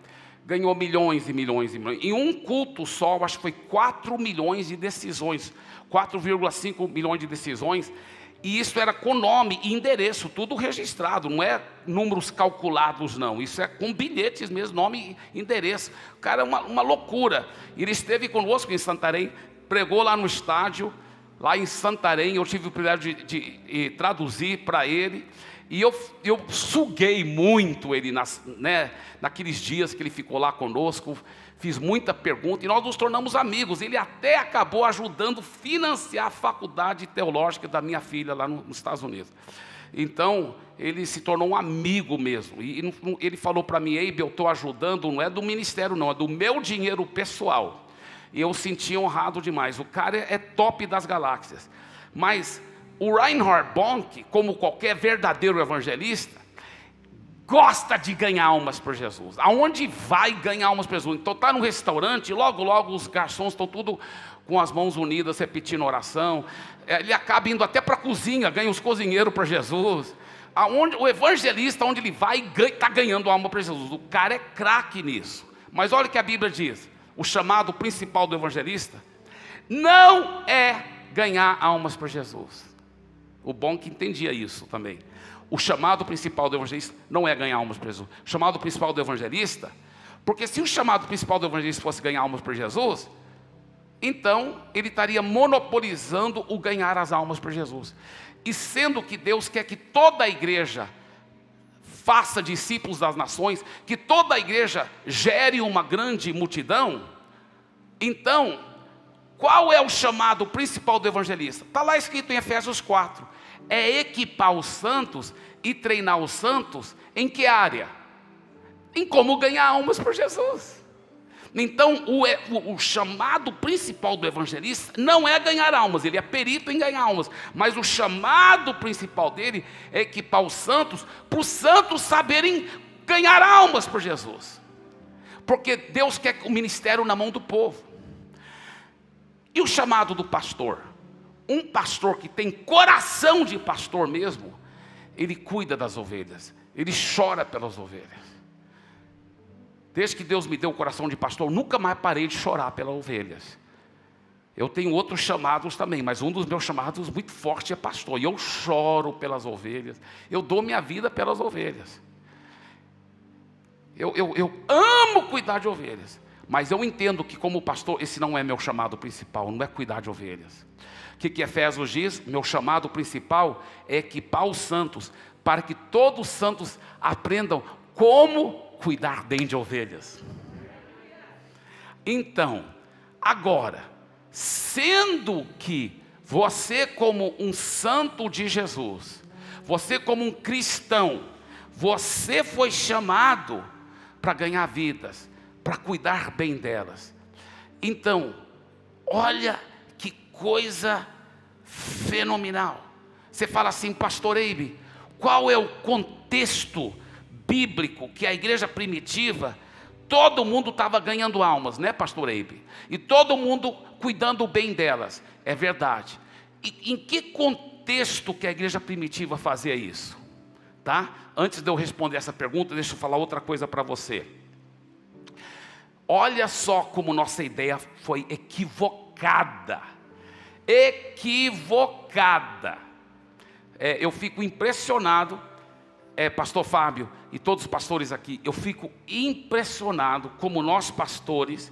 ganhou milhões e milhões e milhões. Em um culto só, acho que foi 4 milhões de decisões, 4,5 milhões de decisões, e isso era com nome e endereço, tudo registrado, não é números calculados não, isso é com bilhetes mesmo, nome e endereço. O cara é uma loucura. Ele esteve conosco em Santarém, pregou lá no estádio, lá em Santarém, eu tive o privilégio de traduzir para ele, e eu suguei muito ele naqueles dias que ele ficou lá conosco, fiz muita pergunta, e nós nos tornamos amigos. Ele até acabou ajudando a financiar a faculdade teológica da minha filha lá nos Estados Unidos. Então, ele se tornou um amigo mesmo, e ele falou para mim: Eibe, eu estou ajudando, não é do ministério não, é do meu dinheiro pessoal. E eu senti honrado demais. O cara é top das galáxias. Mas o Reinhard Bonnke, como qualquer verdadeiro evangelista, gosta de ganhar almas por Jesus. Aonde vai ganhar almas por Jesus? Então está no restaurante, logo os garçons estão tudo com as mãos unidas, repetindo oração. Ele acaba indo até para a cozinha, ganha os cozinheiros para Jesus. O evangelista, onde ele vai, está ganhando alma para Jesus. O cara é craque nisso. Mas olha o que a Bíblia diz. O chamado principal do evangelista não é ganhar almas para Jesus. O Bonnke entendia isso também. O chamado principal do evangelista não é ganhar almas para Jesus. O chamado principal do evangelista, porque se o chamado principal do evangelista fosse ganhar almas para Jesus, então ele estaria monopolizando o ganhar as almas para Jesus. E sendo que Deus quer que toda a igreja faça discípulos das nações, que toda a igreja gere uma grande multidão, então, qual é o chamado principal do evangelista? Está lá escrito em Efésios 4, é equipar os santos e treinar os santos em que área? Em como ganhar almas por Jesus. Então, o chamado principal do evangelista não é ganhar almas, ele é perito em ganhar almas, mas o chamado principal dele é equipar os santos, para os santos saberem ganhar almas por Jesus, porque Deus quer o ministério na mão do povo. E o chamado do pastor? Um pastor que tem coração de pastor mesmo, ele cuida das ovelhas, ele chora pelas ovelhas. Desde que Deus me deu o coração de pastor, eu nunca mais parei de chorar pelas ovelhas. Eu tenho outros chamados também, mas um dos meus chamados muito forte é pastor. E eu choro pelas ovelhas, eu dou minha vida pelas ovelhas. Eu amo cuidar de ovelhas, mas eu entendo que como pastor, esse não é meu chamado principal, não é cuidar de ovelhas. O que Efésios diz? Meu chamado principal é equipar os santos, para que todos os santos aprendam como cuidar bem de ovelhas. Então, agora, sendo que você como um santo de Jesus, você como um cristão, você foi chamado para ganhar vidas, para cuidar bem delas. Então, olha que coisa fenomenal. Você fala assim: pastor Eibe, qual é o contexto bíblico que a igreja primitiva, todo mundo estava ganhando almas, né, pastor Eibe? E todo mundo cuidando bem delas. É verdade. E em que contexto que a igreja primitiva fazia isso? Tá? Antes de eu responder essa pergunta, deixa eu falar outra coisa para você. Olha só como nossa ideia foi equivocada. Equivocada. Eu fico impressionado, pastor Fábio e todos os pastores aqui, eu fico impressionado como nós pastores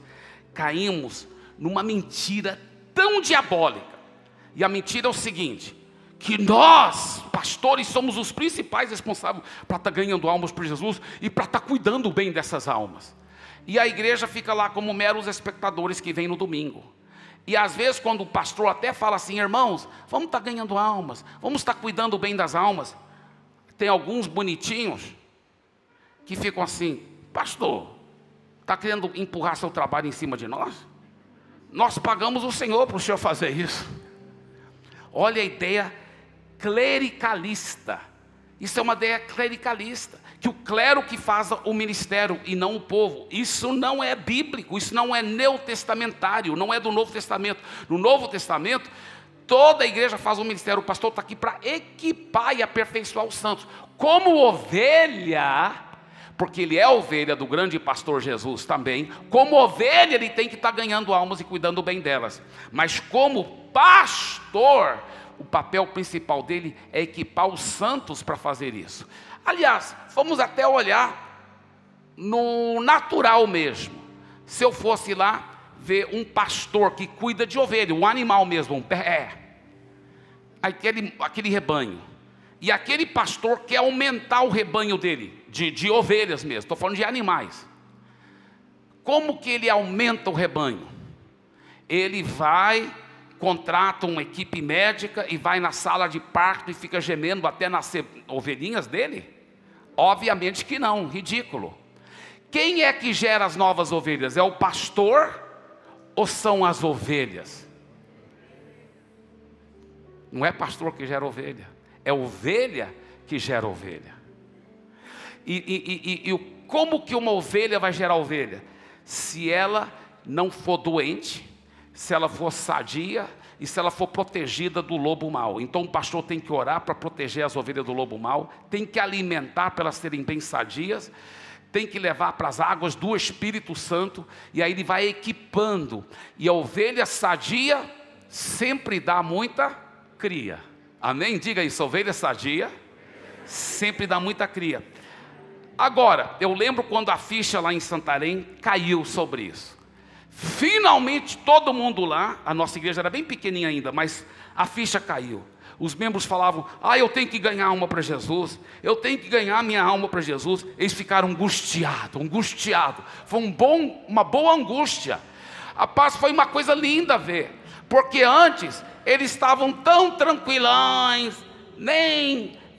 caímos numa mentira tão diabólica. E a mentira é o seguinte: que nós, pastores, somos os principais responsáveis para estar ganhando almas por Jesus e para estar cuidando bem dessas almas. E a igreja fica lá como meros espectadores que vêm no domingo. E às vezes quando o pastor até fala assim: irmãos, vamos estar ganhando almas, vamos estar cuidando bem das almas, tem alguns bonitinhos que ficam assim: pastor, Está querendo empurrar seu trabalho em cima de nós? Nós pagamos o Senhor para o Senhor fazer isso. Olha a ideia clericalista. Isso é uma ideia clericalista, que o clero que faz o ministério e não o povo. Isso não é bíblico, isso não é neotestamentário, não é do Novo Testamento. No Novo Testamento, toda a igreja faz um ministério, o pastor está aqui para equipar e aperfeiçoar os santos. Como ovelha, porque ele é ovelha do grande pastor Jesus também, como ovelha ele tem que estar ganhando almas e cuidando bem delas. Mas como pastor, o papel principal dele é equipar os santos para fazer isso. Aliás, vamos até olhar no natural mesmo. Se eu fosse lá ver um pastor que cuida de ovelha, um animal mesmo, aquele rebanho, e aquele pastor quer aumentar o rebanho dele, de ovelhas mesmo, estou falando de animais. Como que ele aumenta o rebanho? Ele contrata uma equipe médica e vai na sala de parto e fica gemendo até nascer ovelhinhas dele? Obviamente que não, ridículo. Quem é que gera as novas ovelhas? É o pastor ou são as ovelhas? Não é pastor que gera ovelha, é ovelha que gera ovelha. Como que uma ovelha vai gerar ovelha? Se ela não for doente, se ela for sadia e se ela for protegida do lobo mau. Então o pastor tem que orar para proteger as ovelhas do lobo mau, tem que alimentar para elas serem bem sadias, tem que levar para as águas do Espírito Santo, e aí ele vai equipando. E a ovelha sadia sempre dá muita cria. Amém? Diga isso, ovelha sadia sempre dá muita cria. Agora, eu lembro quando a ficha lá em Santarém caiu sobre isso. Finalmente todo mundo lá, a nossa igreja era bem pequenininha ainda, mas a ficha caiu. Os membros falavam, eu tenho que ganhar alma para Jesus, eu tenho que ganhar minha alma para Jesus. Eles ficaram angustiados. Foi uma boa angústia. A paz foi uma coisa linda ver, porque antes eles estavam tão tranquilões,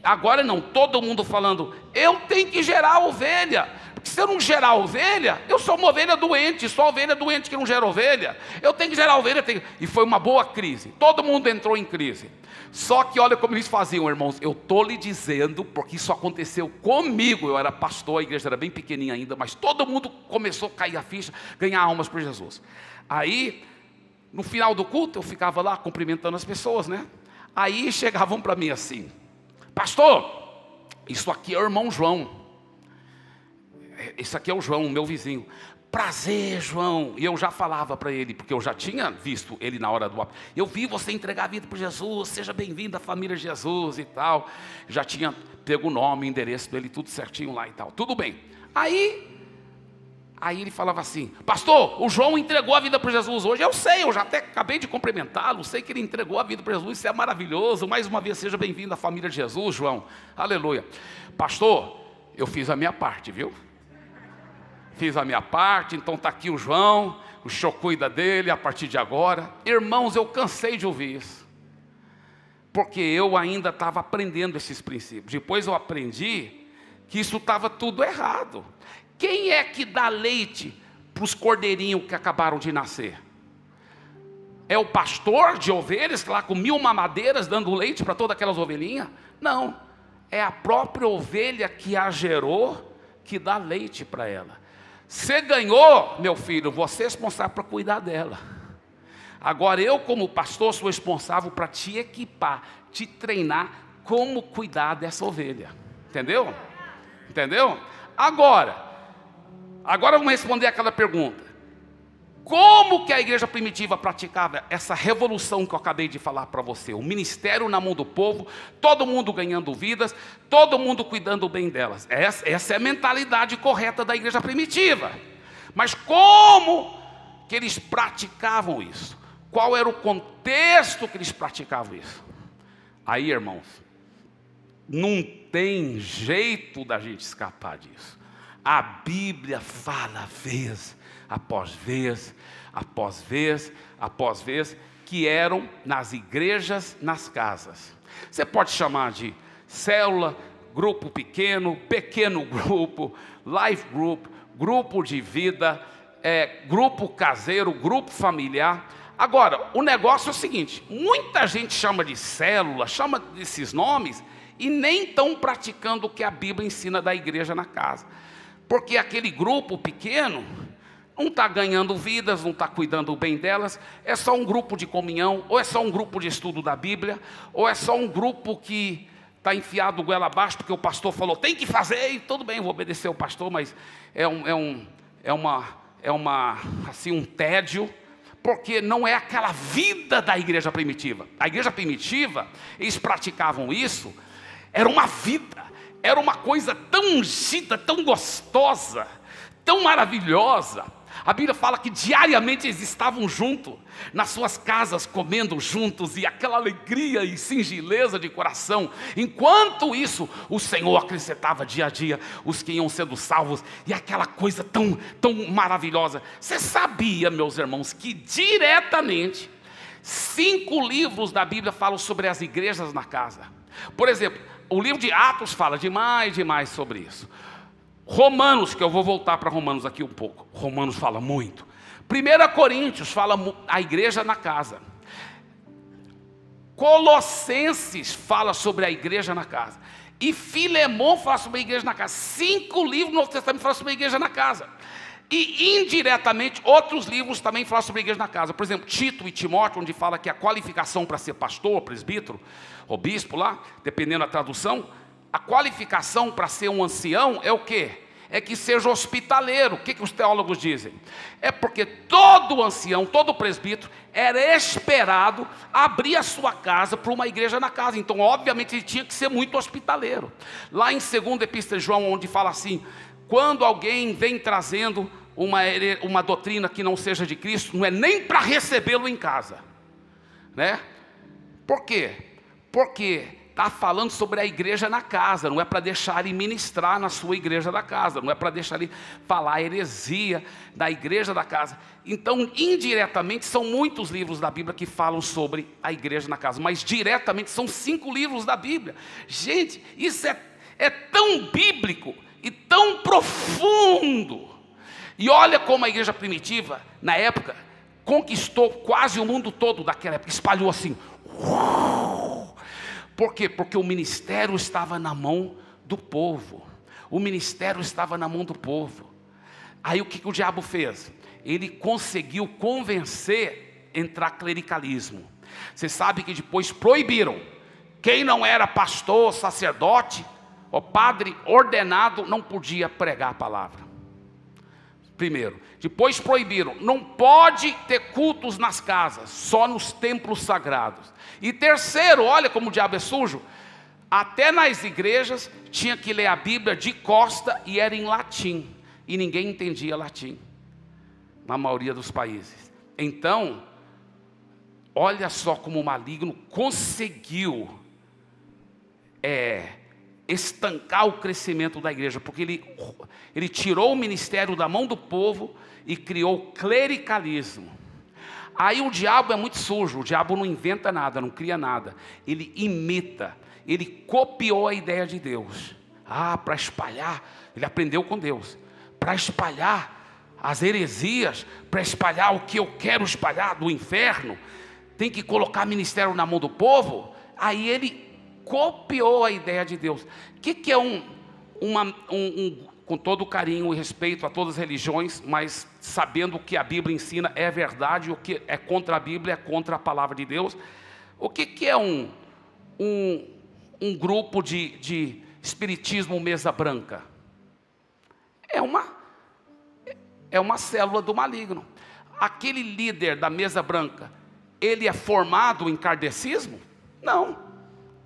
agora não, todo mundo falando, eu tenho que gerar ovelha. Porque se eu não gerar ovelha, eu sou uma ovelha doente, só ovelha doente que não gera ovelha. Eu tenho que gerar ovelha. E foi uma boa crise, todo mundo entrou em crise. Só que olha como eles faziam, irmãos. Eu estou lhe dizendo, porque isso aconteceu comigo. Eu era pastor, a igreja era bem pequenininha ainda, mas todo mundo começou a cair a ficha, ganhar almas por Jesus. Aí, no final do culto, eu ficava lá cumprimentando as pessoas, né? Aí chegavam para mim assim, pastor, isso aqui é o irmão João. Esse aqui é o João, meu vizinho. Prazer, João. E eu já falava para ele, porque eu já tinha visto ele na hora do... Eu vi você entregar a vida para Jesus, seja bem-vindo à família Jesus e tal. Já tinha pego o nome, o endereço dele, tudo certinho lá e tal. Tudo bem. Aí ele falava assim, pastor, o João entregou a vida para Jesus hoje. Eu sei, eu já até acabei de cumprimentá-lo, sei que ele entregou a vida para Jesus, isso é maravilhoso. Mais uma vez, seja bem-vindo à família de Jesus, João. Aleluia. Pastor, eu fiz a minha parte, viu? Fiz a minha parte, então está aqui o João, o senhor cuida dele a partir de agora. Irmãos, eu cansei de ouvir isso, porque eu ainda estava aprendendo esses princípios. Depois eu aprendi que isso estava tudo errado. Quem é que dá leite para os cordeirinhos que acabaram de nascer? É o pastor de ovelhas, lá com 1000 mamadeiras, dando leite para todas aquelas ovelhinhas? Não, é a própria ovelha que a gerou, que dá leite para ela. Você ganhou, meu filho, você é responsável para cuidar dela. Agora eu, como pastor, sou responsável para te equipar, te treinar como cuidar dessa ovelha. Entendeu? Entendeu? Agora vamos responder aquela pergunta. Como que a igreja primitiva praticava essa revolução que eu acabei de falar para você? O ministério na mão do povo, todo mundo ganhando vidas, todo mundo cuidando bem delas. Essa é a mentalidade correta da igreja primitiva. Mas como que eles praticavam isso? Qual era o contexto que eles praticavam isso? Aí, irmãos, não tem jeito da gente escapar disso. A Bíblia fala vez após vez, após vez, após vez, que eram nas igrejas, nas casas. Você pode chamar de célula, grupo pequeno, pequeno grupo, life group, grupo de vida, grupo caseiro, grupo familiar. Agora, o negócio é o seguinte: muita gente chama de célula, chama desses nomes, e nem estão praticando o que a Bíblia ensina da igreja na casa. Porque aquele grupo pequeno não está ganhando vidas, não está cuidando bem delas, é só um grupo de comunhão, ou é só um grupo de estudo da Bíblia, ou é só um grupo que está enfiado goela abaixo, porque o pastor falou, tem que fazer, e tudo bem, vou obedecer o pastor, mas assim, um tédio, porque não é aquela vida da igreja primitiva. A igreja primitiva, eles praticavam isso, era uma vida, era uma coisa tão ungida, tão gostosa, tão maravilhosa. A Bíblia fala que diariamente eles estavam juntos, nas suas casas, comendo juntos, e aquela alegria e singeleza de coração. Enquanto isso, o Senhor acrescentava dia a dia os que iam sendo salvos, e aquela coisa tão maravilhosa. Você sabia, meus irmãos, que diretamente 5 livros da Bíblia falam sobre as igrejas na casa? Por exemplo, o livro de Atos fala demais sobre isso. Romanos, que eu vou voltar para Romanos aqui um pouco. Romanos fala muito. 1 Coríntios fala a igreja na casa. Colossenses fala sobre a igreja na casa. E Filemão fala sobre a igreja na casa. 5 livros no Novo Testamento falam sobre a igreja na casa. E indiretamente outros livros também falam sobre a igreja na casa. Por exemplo, Tito e Timóteo, onde fala que a qualificação para ser pastor, presbítero, ou bispo lá, dependendo da tradução, a qualificação para ser um ancião é o quê? É que seja hospitaleiro. O que os teólogos dizem? É porque todo ancião, todo presbítero, era esperado abrir a sua casa para uma igreja na casa. Então, obviamente, ele tinha que ser muito hospitaleiro. Lá em 2ª Epístola de João, onde fala assim, quando alguém vem trazendo uma doutrina que não seja de Cristo, não é nem para recebê-lo em casa, né? Por quê? Porque está falando sobre a igreja na casa, não é para deixar ele ministrar na sua igreja da casa, não é para deixar ele falar a heresia da igreja da casa. Então, indiretamente, são muitos livros da Bíblia que falam sobre a igreja na casa, mas diretamente são 5 livros da Bíblia. Gente, isso é tão bíblico e tão profundo. E olha como a igreja primitiva, na época, conquistou quase o mundo todo daquela época, espalhou assim. Por quê? Porque o ministério estava na mão do povo. O ministério estava na mão do povo. Aí o que o diabo fez? Ele conseguiu convencer a entrar clericalismo. Você sabe que depois proibiram. Quem não era pastor, sacerdote, ou padre ordenado, não podia pregar a palavra. Primeiro. Depois proibiram. Não pode ter cultos nas casas, só nos templos sagrados. E terceiro, olha como o diabo é sujo. Até nas igrejas tinha que ler a Bíblia de costa e era em latim. E ninguém entendia latim, na maioria dos países. Então, olha só como o maligno conseguiu estancar o crescimento da igreja. Porque ele tirou o ministério da mão do povo e criou clericalismo. Aí o diabo é muito sujo, o diabo não inventa nada, não cria nada. Ele imita, ele copiou a ideia de Deus. Para espalhar, ele aprendeu com Deus. Para espalhar as heresias, para espalhar o que eu quero espalhar do inferno, tem que colocar ministério na mão do povo. Aí ele copiou a ideia de Deus. O que é com todo carinho e respeito a todas as religiões, mas sabendo que a Bíblia ensina é verdade, o que é contra a Bíblia é contra a palavra de Deus. O que é um grupo de espiritismo mesa branca? É uma célula do maligno. Aquele líder da mesa branca, ele é formado em kardecismo? Não.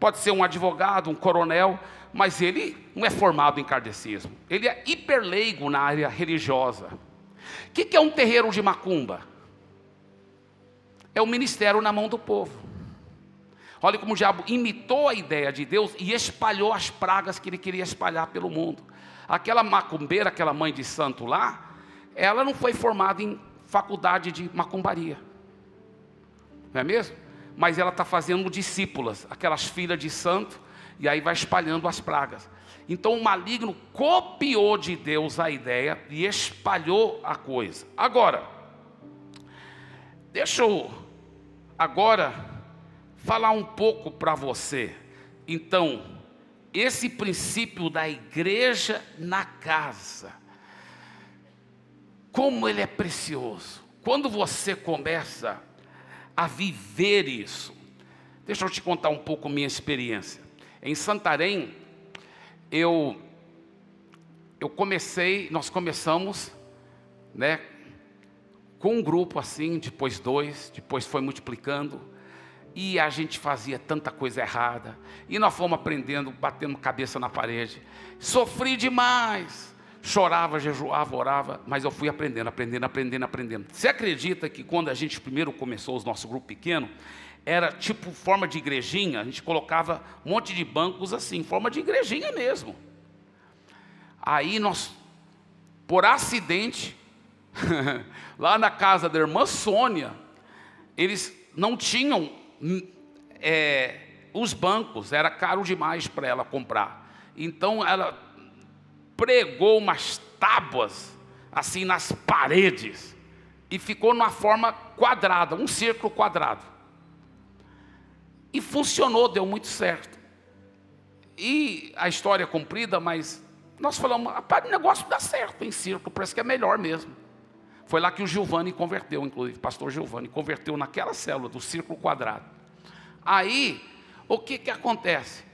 Pode ser um advogado, um coronel, mas ele não é formado em kardecismo. Ele é hiperleigo na área religiosa. O que é um terreiro de macumba? É o ministério na mão do povo. Olha como o diabo imitou a ideia de Deus e espalhou as pragas que ele queria espalhar pelo mundo. Aquela macumbeira, aquela mãe de santo lá, ela não foi formada em faculdade de macumbaria, não é mesmo? Mas ela está fazendo discípulas, aquelas filhas de santo, e aí vai espalhando as pragas. Então o maligno copiou de Deus a ideia e espalhou a coisa. Agora, deixa eu agora falar um pouco para você. Então, esse princípio da igreja na casa, como ele é precioso. Quando você começa a viver isso, deixa eu te contar um pouco minha experiência. Em Santarém, nós começamos, né, com um grupo assim, depois 2, depois foi multiplicando, e a gente fazia tanta coisa errada, e nós fomos aprendendo, batendo cabeça na parede, sofri demais, chorava, jejuava, orava, mas eu fui aprendendo. Você acredita que quando a gente primeiro começou o nosso grupo pequeno, era tipo forma de igrejinha, a gente colocava um monte de bancos assim, forma de igrejinha mesmo. Aí nós, por acidente, lá na casa da irmã Sônia, eles não tinham os bancos, era caro demais para ela comprar. Então ela pregou umas tábuas assim nas paredes e ficou numa forma quadrada, um círculo quadrado. E funcionou, deu muito certo. E a história é comprida, mas nós falamos, o negócio dá certo em círculo, parece que é melhor mesmo. Foi lá que o Giovanni converteu, inclusive, o pastor Giovanni, converteu naquela célula do círculo quadrado. Aí, o que acontece?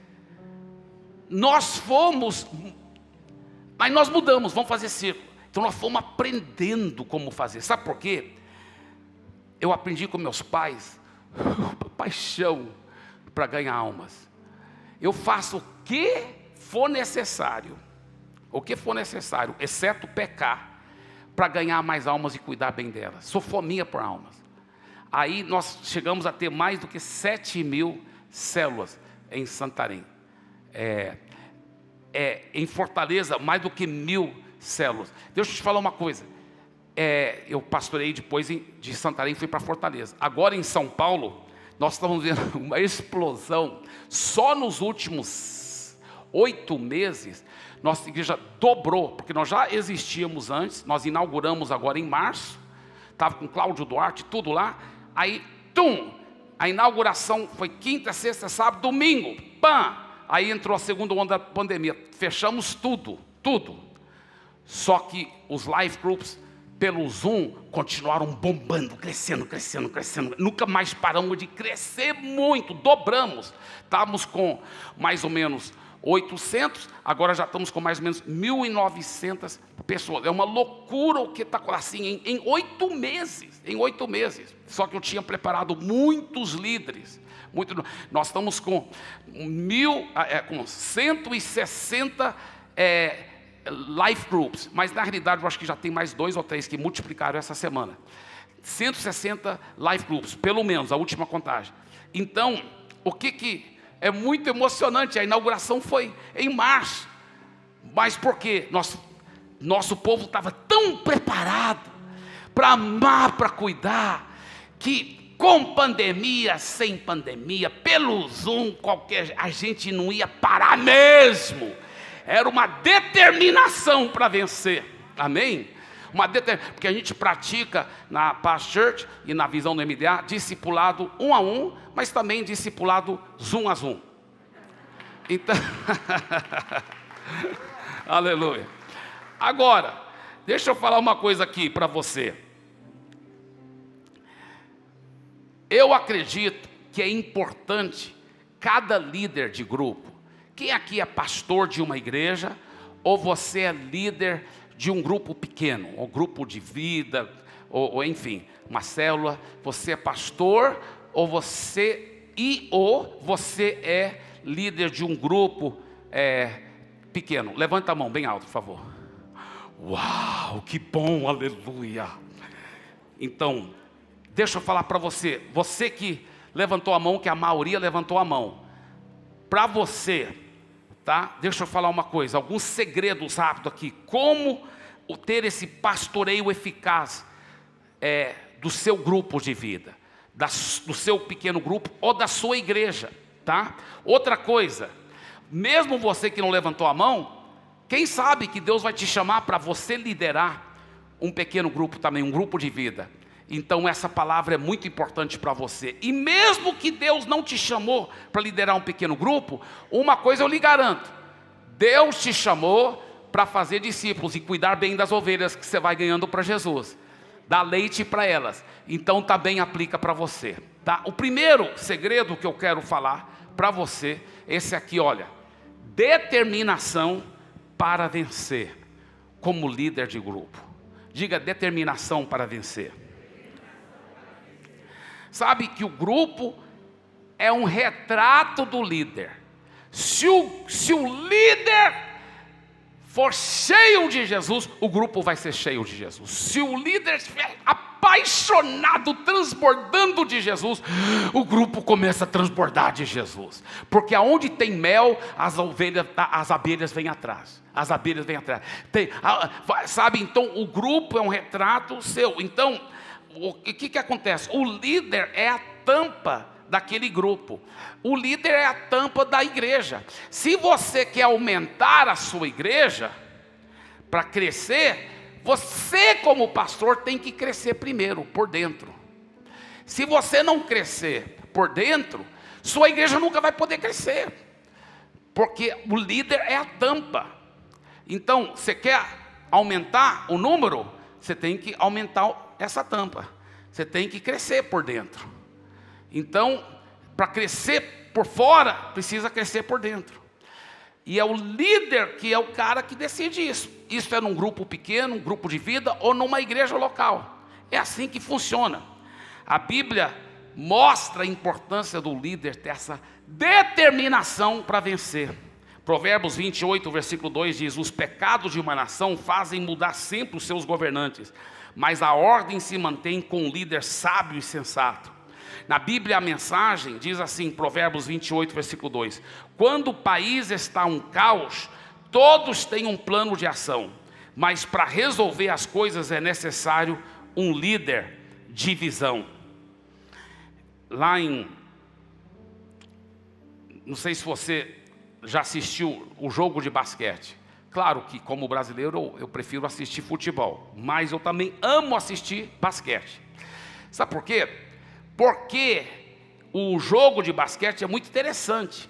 Nós mudamos, vamos fazer círculo. Então nós fomos aprendendo como fazer. Sabe por quê? Eu aprendi com meus pais, paixão para ganhar almas. Eu faço o que for necessário, exceto pecar, para ganhar mais almas e cuidar bem delas. Sou fominha por almas. Aí nós chegamos a ter mais do que 7.000 células em Santarém. Em Fortaleza, mais do que 1.000 células. Deixa eu te falar uma coisa. Eu pastorei depois de Santarém, fui para Fortaleza. Agora em São Paulo, nós estamos vendo uma explosão. Só nos últimos 8 meses, nossa igreja dobrou, porque nós já existíamos antes, nós inauguramos agora em março, estava com Cláudio Duarte, tudo lá, aí, a inauguração foi quinta, sexta, sábado, domingo, aí entrou a segunda onda da pandemia, fechamos tudo, só que os live groups, pelo Zoom, continuaram bombando, crescendo, nunca mais paramos de crescer muito, dobramos, estávamos com mais ou menos 800, agora já estamos com mais ou menos 1.900 pessoas. É uma loucura o que está assim, em 8 meses, só que eu tinha preparado muitos líderes, nós estamos com 160 life groups, mas na realidade eu acho que já tem mais 2 ou 3 que multiplicaram essa semana, 160 life groups, pelo menos, a última contagem. Então, o que é muito emocionante, a inauguração foi em março, mas por quê? Nosso povo estava tão preparado para amar, para cuidar, que com pandemia, sem pandemia, pelo Zoom, a gente não ia parar mesmo, era uma determinação para vencer, amém? Porque a gente pratica na Paz Church e na visão do MDA, discipulado 1 a 1, mas também discipulado Zoom a Zoom. Então, aleluia. Agora, deixa eu falar uma coisa aqui para você. Eu acredito que é importante cada líder de grupo. Quem aqui é pastor de uma igreja, ou você é líder de um grupo pequeno, ou grupo de vida, ou enfim, uma célula, você é pastor, ou você é líder de um grupo pequeno. Levanta a mão bem alto, por favor. Uau, que bom, aleluia. Então, deixa eu falar para você, você que levantou a mão, que a maioria levantou a mão, para você, tá? Deixa eu falar uma coisa, alguns segredos rápidos aqui, como ter esse pastoreio eficaz do seu grupo de vida, do seu pequeno grupo ou da sua igreja, tá? Outra coisa, mesmo você que não levantou a mão, quem sabe que Deus vai te chamar para você liderar um pequeno grupo também, um grupo de vida. Então essa palavra é muito importante para você. E mesmo que Deus não te chamou para liderar um pequeno grupo, uma coisa eu lhe garanto: Deus te chamou para fazer discípulos e cuidar bem das ovelhas que você vai ganhando para Jesus. Dá leite para elas. Então também aplica para você, tá? O primeiro segredo que eu quero falar para você, esse aqui, olha: determinação para vencer como líder de grupo. Diga: determinação para vencer. Sabe que o grupo é um retrato do líder. Se o líder for cheio de Jesus, o grupo vai ser cheio de Jesus. Se o líder estiver apaixonado, transbordando de Jesus, o grupo começa a transbordar de Jesus. Porque aonde tem mel, as abelhas vêm atrás. As abelhas vêm atrás. Sabe, então o grupo é um retrato seu. Então, o que acontece? O líder é a tampa daquele grupo. O líder é a tampa da igreja. Se você quer aumentar a sua igreja, para crescer, você como pastor tem que crescer primeiro, por dentro. Se você não crescer por dentro, sua igreja nunca vai poder crescer. Porque o líder é a tampa. Então, você quer aumentar o número? Você tem que aumentar essa tampa. Você tem que crescer por dentro. Então, para crescer por fora, precisa crescer por dentro. E é o líder que é o cara que decide isso. Isso é num grupo pequeno, um grupo de vida, ou numa igreja local. É assim que funciona. A Bíblia mostra a importância do líder ter essa determinação para vencer. Provérbios 28, versículo 2 diz: os pecados de uma nação fazem mudar sempre os seus governantes, mas a ordem se mantém com um líder sábio e sensato. Na Bíblia a mensagem diz assim, Provérbios 28, versículo 2: quando o país está um caos, todos têm um plano de ação, mas para resolver as coisas é necessário um líder de visão. Lá não sei se você já assistiu o jogo de basquete. Claro que como brasileiro eu prefiro assistir futebol, mas eu também amo assistir basquete. Sabe por quê? Porque o jogo de basquete é muito interessante.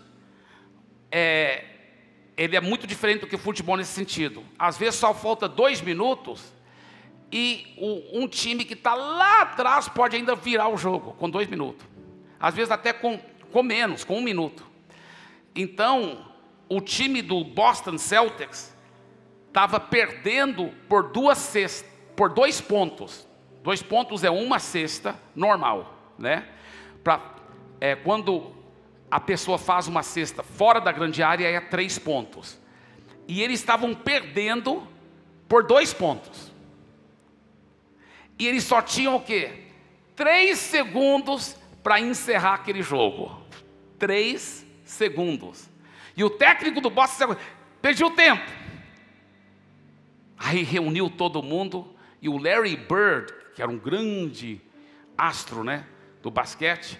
Ele é muito diferente do que o futebol nesse sentido. Às vezes só falta 2 minutos e um time que está lá atrás pode ainda virar o jogo com 2 minutos. Às vezes até com menos, com 1 minuto. Então, o time do Boston Celtics estava perdendo por 2 pontos. 2 pontos é uma cesta normal, né? Quando a pessoa faz uma cesta fora da grande área, é 3 pontos. E eles estavam perdendo por 2 pontos. E eles só tinham o quê? 3 segundos para encerrar aquele jogo. 3 segundos. E o técnico do Boston perdeu tempo. Aí reuniu todo mundo. E o Larry Bird, que era um grande astro, né, do basquete,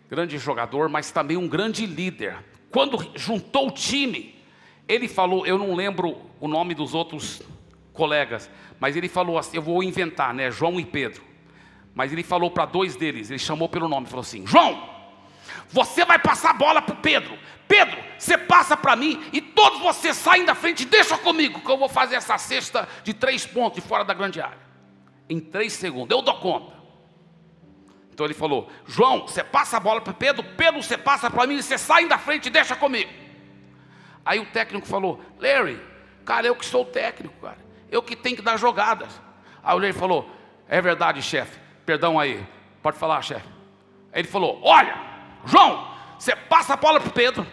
grande jogador, mas também um grande líder. Quando juntou o time, ele falou, eu não lembro o nome dos outros colegas, mas ele falou assim, eu vou inventar, né, João e Pedro. Mas ele falou para 2 deles, ele chamou pelo nome, falou assim: João, você vai passar a bola para o Pedro. Pedro, você passa para mim e todos vocês saem da frente, deixa comigo que eu vou fazer essa cesta de 3 pontos de fora da grande área. Em 3 segundos, eu dou conta. Então ele falou: João, você passa a bola para Pedro, Pedro, você passa para mim e você sai da frente e deixa comigo. Aí o técnico falou: Larry, cara, eu que sou o técnico, cara. Eu que tenho que dar jogadas. Aí o Larry falou: é verdade, chefe. Perdão aí. Pode falar, chefe. Aí ele falou: olha, João, você passa a bola para Pedro.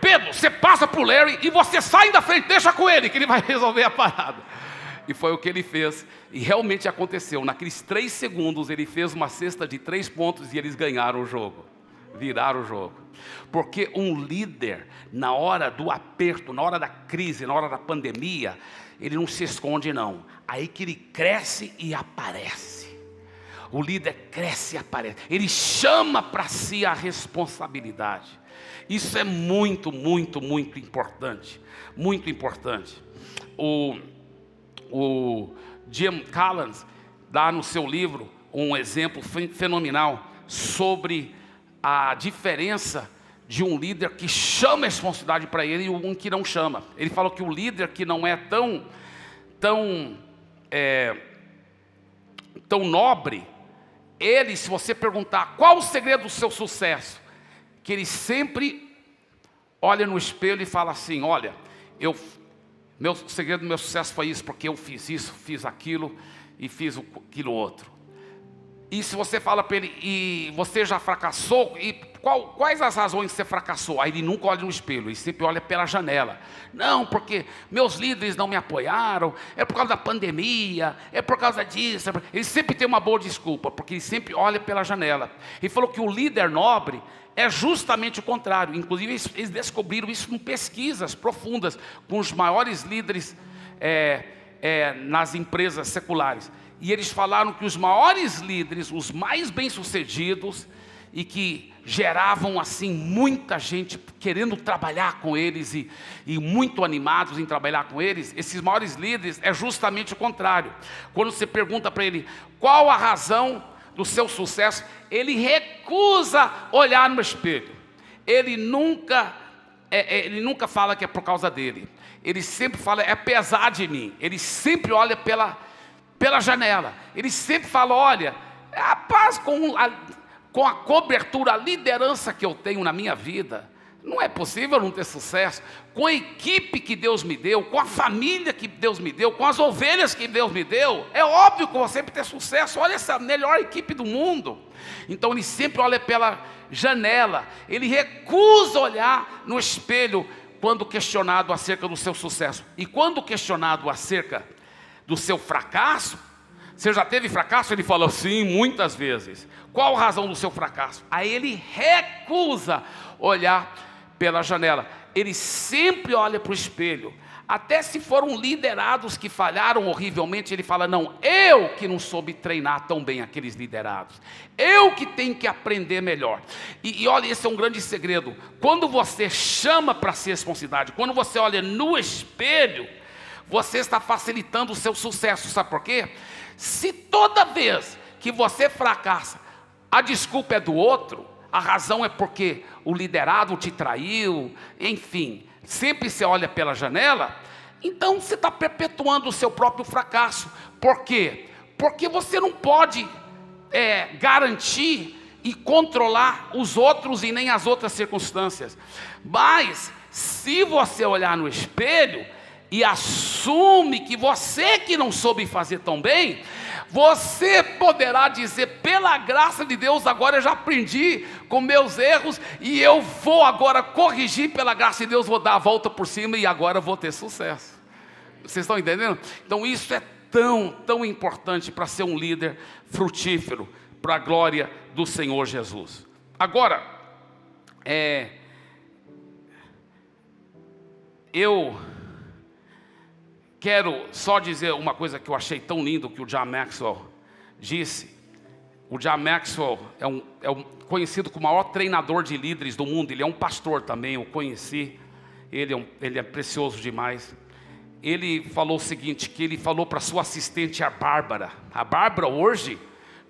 Pedro, você passa para o Larry e você sai da frente, deixa com ele, que ele vai resolver a parada. E foi o que ele fez. E realmente aconteceu. Naqueles 3 segundos, ele fez uma cesta de 3 pontos e eles ganharam o jogo. Viraram o jogo. Porque um líder, na hora do aperto, na hora da crise, na hora da pandemia, ele não se esconde não. Aí que ele cresce e aparece. O líder cresce e aparece. Ele chama para si a responsabilidade. Isso é muito, muito, muito importante. Muito importante. O Jim Collins dá no seu livro um exemplo fenomenal sobre a diferença de um líder que chama a responsabilidade para ele e um que não chama. Ele falou que o líder que não é tão nobre, ele, se você perguntar qual o segredo do seu sucesso, que ele sempre olha no espelho e fala assim: olha, o segredo do meu sucesso foi isso, porque eu fiz isso, fiz aquilo e fiz aquilo outro. E se você fala para ele, e você já fracassou, e quais as razões que você fracassou? Aí ele nunca olha no espelho, ele sempre olha pela janela. Não, porque meus líderes não me apoiaram, é por causa da pandemia, é por causa disso. Ele sempre tem uma boa desculpa, porque ele sempre olha pela janela. Ele falou que o líder nobre é justamente o contrário. Inclusive eles descobriram isso em pesquisas profundas com os maiores líderes nas empresas seculares. E eles falaram que os maiores líderes, os mais bem-sucedidos e que geravam assim muita gente querendo trabalhar com eles e muito animados em trabalhar com eles, esses maiores líderes é justamente o contrário. Quando você pergunta para ele qual a razão do seu sucesso, ele recusa olhar no espelho. Ele nunca fala que é por causa dele. Ele sempre fala, é apesar de mim. Ele sempre olha pela janela. Ele sempre fala, olha, rapaz, com a cobertura, a liderança que eu tenho na minha vida, não é possível não ter sucesso. Com a equipe que Deus me deu, com a família que Deus me deu, com as ovelhas que Deus me deu, é óbvio que eu vou sempre ter sucesso. Olha essa melhor equipe do mundo. Então ele sempre olha pela janela. Ele recusa olhar no espelho quando questionado acerca do seu sucesso. E quando questionado acerca do seu fracasso, você já teve fracasso? Ele falou, sim, muitas vezes. Qual a razão do seu fracasso? Aí ele recusa olhar pela janela. Ele sempre olha para o espelho. Até se foram liderados que falharam horrivelmente, ele fala, não, eu que não soube treinar tão bem aqueles liderados. Eu que tenho que aprender melhor. E olha, esse é um grande segredo. Quando você chama para ser responsabilidade, quando você olha no espelho, você está facilitando o seu sucesso. Sabe por quê? Se toda vez que você fracassa, a desculpa é do outro, a razão é porque o liderado te traiu, enfim, sempre você olha pela janela, então você está perpetuando o seu próprio fracasso. Por quê? Porque você não pode garantir e controlar os outros e nem as outras circunstâncias. Mas, se você olhar no espelho e assume que você que não soube fazer tão bem, você poderá dizer, pela graça de Deus, agora eu já aprendi com meus erros e eu vou agora corrigir pela graça de Deus, vou dar a volta por cima e agora vou ter sucesso. Vocês estão entendendo? Então isso é tão importante para ser um líder frutífero, para a glória do Senhor Jesus. Agora, eu quero só dizer uma coisa que eu achei tão lindo que o John Maxwell disse. O John Maxwell é conhecido como o maior treinador de líderes do mundo. Ele é um pastor também, eu conheci. Ele é precioso demais. Ele falou o seguinte, que ele falou para sua assistente, a Bárbara. A Bárbara hoje,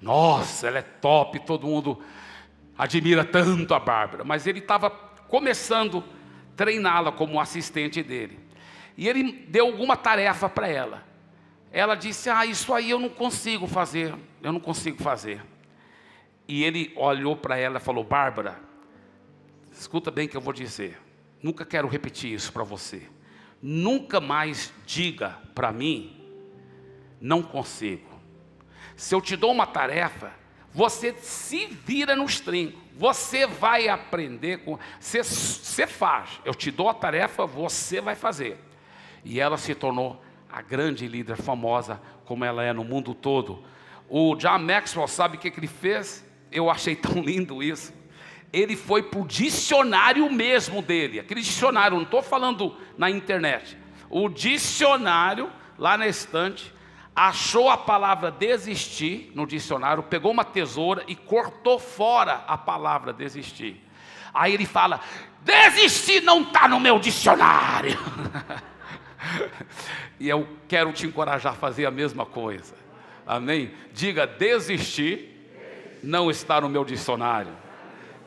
nossa, ela é top, todo mundo admira tanto a Bárbara. Mas ele estava começando a treiná-la como assistente dele. E ele deu alguma tarefa para ela. Ela disse, isso aí eu não consigo fazer. E ele olhou para ela e falou, Bárbara, escuta bem o que eu vou dizer. Nunca quero repetir isso para você. Nunca mais diga para mim, não consigo. Se eu te dou uma tarefa, você se vira nos trincos. Você vai aprender, você faz. Eu te dou a tarefa, você vai fazer. E ela se tornou a grande líder famosa, como ela é no mundo todo. O John Maxwell, sabe o que ele fez? Eu achei tão lindo isso. Ele foi para o dicionário mesmo dele. Aquele dicionário, não estou falando na internet. O dicionário, lá na estante, achou a palavra desistir no dicionário, pegou uma tesoura e cortou fora a palavra desistir. Aí ele fala: desistir não está no meu dicionário. E eu quero te encorajar a fazer a mesma coisa. Amém? Diga: desistir não está no meu dicionário.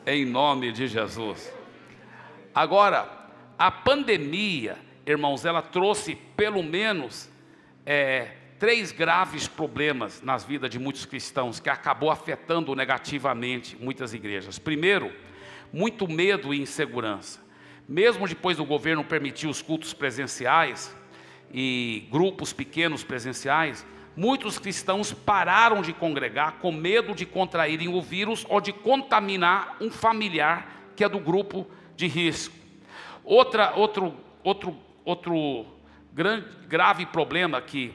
Em nome de Jesus. Agora, a pandemia, irmãos, ela trouxe pelo menos 3 graves problemas nas vidas de muitos cristãos, que acabou afetando negativamente muitas igrejas. Primeiro, muito medo e insegurança. Mesmo depois do governo permitir os cultos presenciais e grupos pequenos presenciais, muitos cristãos pararam de congregar com medo de contraírem o vírus ou de contaminar um familiar que é do grupo de risco. Outro grave problema que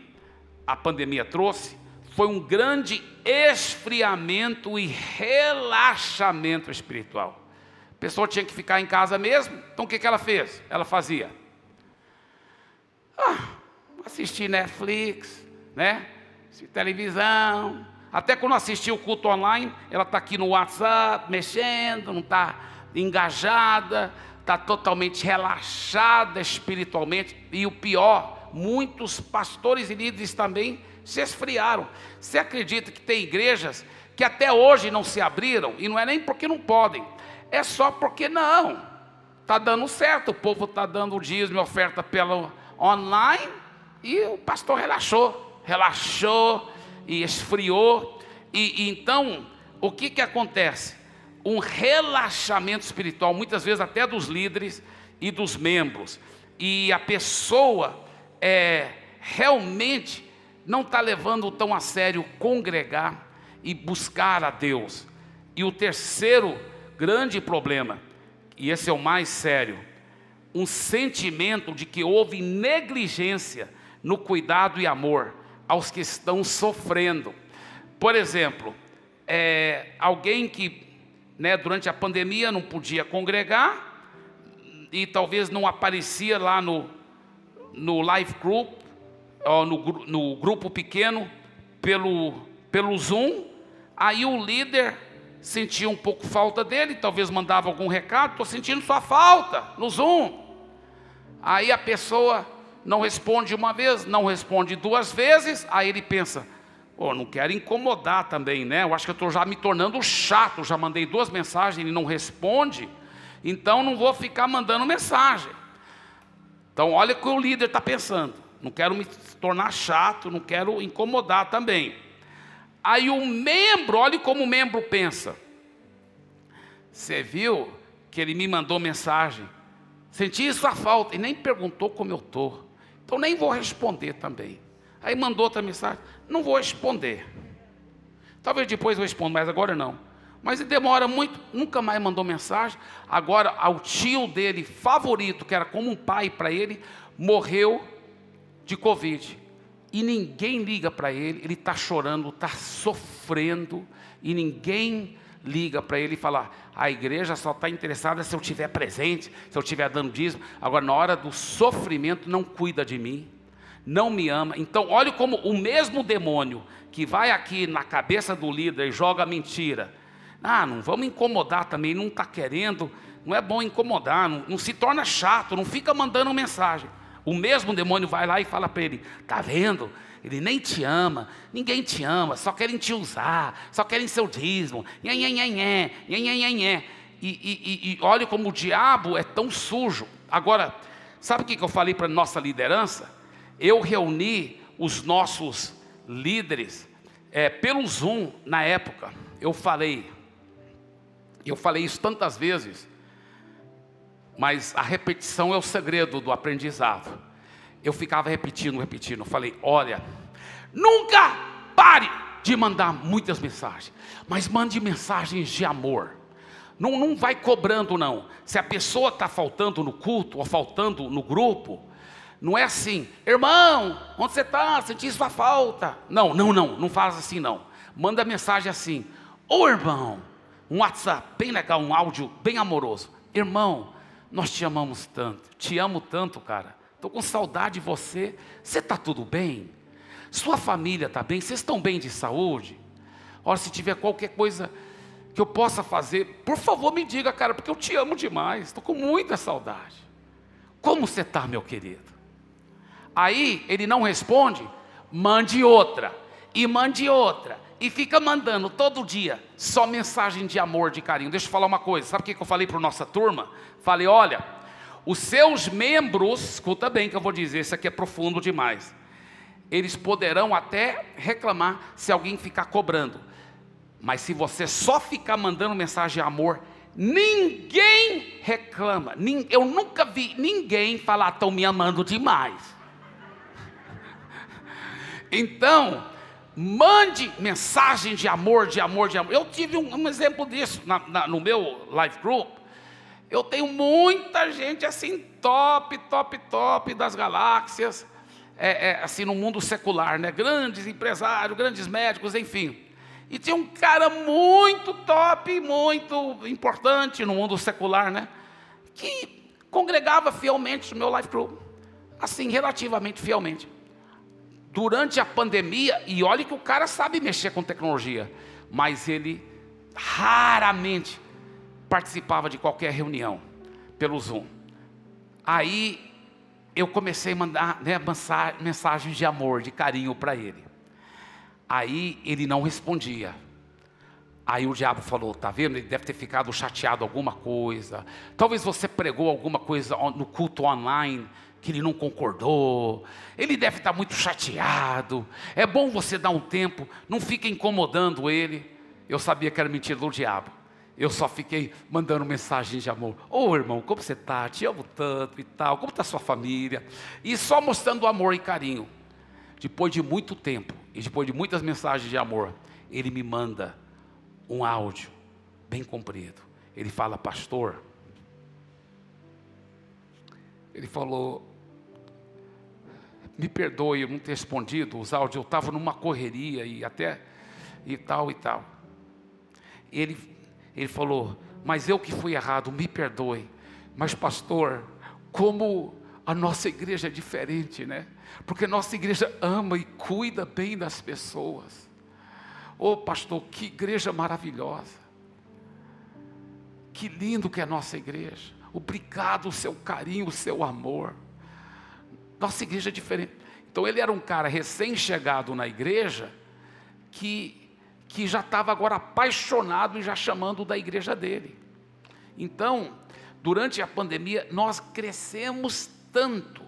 a pandemia trouxe foi um grande esfriamento e relaxamento espiritual. A pessoa tinha que ficar em casa mesmo, então o que ela fez? Ela fazia assistir Netflix, né? Assistir televisão. Até quando assistiu o culto online, ela está aqui no WhatsApp, mexendo, não está engajada, está totalmente relaxada espiritualmente. E o pior, muitos pastores e líderes também se esfriaram. Você acredita que tem igrejas que até hoje não se abriram? E não é nem porque não podem, é só porque não está dando certo. O povo está dando o dízimo e oferta pelo online, e o pastor relaxou e esfriou. E então, o que acontece? Um relaxamento espiritual, muitas vezes até dos líderes e dos membros. E a pessoa realmente não está levando tão a sério congregar e buscar a Deus. E o terceiro grande problema, e esse é o mais sério, um sentimento de que houve negligência no cuidado e amor aos que estão sofrendo. Por exemplo, alguém que durante a pandemia não podia congregar e talvez não aparecia lá no live group, ou no grupo pequeno, pelo Zoom. Aí o líder sentia um pouco falta dele, talvez mandava algum recado: estou sentindo sua falta no Zoom. Aí a pessoa não responde uma vez, não responde 2 vezes, aí ele pensa: não quero incomodar também, né? Eu acho que eu estou já me tornando chato, já mandei 2 mensagens, ele não responde, então não vou ficar mandando mensagem. Então olha o que o líder está pensando: não quero me tornar chato, não quero incomodar também. Aí o membro, olha como o membro pensa: você viu que ele me mandou mensagem, senti sua falta, e nem perguntou como eu estou, então nem vou responder também. Aí mandou outra mensagem: não vou responder, talvez depois eu responda, mas agora não. Mas ele demora muito, nunca mais mandou mensagem. Agora, ao tio dele favorito, que era como um pai para ele, morreu de Covid, e ninguém liga para ele. Ele está chorando, está sofrendo, e ninguém liga para ele e fala: a igreja só está interessada se eu estiver presente, se eu estiver dando dízimo. Agora, na hora do sofrimento, não cuida de mim, não me ama. Então olha como o mesmo demônio que vai aqui na cabeça do líder e joga mentira: não vamos incomodar também, não está querendo, não é bom incomodar, não se torna chato, não fica mandando mensagem. O mesmo demônio vai lá e fala para ele: está vendo? Ele nem te ama, ninguém te ama, só querem te usar, só querem seu dízimo, e olha como o diabo é tão sujo. Agora, sabe o que eu falei para a nossa liderança? Eu reuni os nossos líderes pelo Zoom na época. Eu falei isso tantas vezes, mas a repetição é o segredo do aprendizado. Eu ficava repetindo. Eu falei: olha, nunca pare de mandar muitas mensagens, mas mande mensagens de amor. Não vai cobrando não. Se a pessoa está faltando no culto ou faltando no grupo, não é assim: irmão, onde você está? Senti sua falta. Não faz assim não. Manda mensagem assim: irmão, um WhatsApp bem legal, um áudio bem amoroso: irmão, nós te amamos tanto, te amo tanto, cara, estou com saudade de você. Você está tudo bem? Sua família está bem? Vocês estão bem de saúde? Ora, se tiver qualquer coisa que eu possa fazer, por favor me diga, cara, porque eu te amo demais, estou com muita saudade. Como você está, meu querido? Aí ele não responde, mande outra, e mande outra, e fica mandando todo dia, só mensagem de amor, de carinho. Deixa eu falar uma coisa, sabe o que eu falei para a nossa turma? Falei, olha, os seus membros, escuta bem que eu vou dizer, isso aqui é profundo demais. Eles poderão até reclamar se alguém ficar cobrando. Mas se você só ficar mandando mensagem de amor, ninguém reclama. Eu nunca vi ninguém falar, estão me amando demais. Então, mande mensagem de amor, de amor, de amor. Eu tive um exemplo disso no meu live group. Eu tenho muita gente assim, top das galáxias, assim no mundo secular, né? Grandes empresários, grandes médicos, enfim. E tinha um cara muito top, muito importante no mundo secular, né? Que congregava fielmente no meu life group, assim, relativamente fielmente. Durante a pandemia, e olha que o cara sabe mexer com tecnologia, mas ele raramente participava de qualquer reunião pelo Zoom. Aí eu comecei a mandar, né, mensagens de amor, de carinho para ele. Aí ele não respondia. Aí o diabo falou, tá vendo? Ele deve ter ficado chateado alguma coisa. Talvez você pregou alguma coisa no culto online que ele não concordou. Ele deve estar muito chateado. É bom você dar um tempo, não fica incomodando ele. Eu sabia que era mentira do diabo. Eu só fiquei mandando mensagens de amor. Ô irmão, como você está? Te amo tanto e tal. Como está sua família? E só mostrando amor e carinho. Depois de muito tempo, e depois de muitas mensagens de amor, ele me manda um áudio bem comprido. Ele fala, pastor, ele falou, me perdoe eu não ter respondido os áudios, eu estava numa correria e tal. Ele falou, mas eu que fui errado, me perdoe. Mas pastor, como a nossa igreja é diferente, né? Porque nossa igreja ama e cuida bem das pessoas. Ô pastor, que igreja maravilhosa. Que lindo que é a nossa igreja. Obrigado, o seu carinho, o seu amor. Nossa igreja é diferente. Então ele era um cara recém-chegado na igreja, que já estava agora apaixonado e já chamando da igreja dele. Então, durante a pandemia, nós crescemos tanto,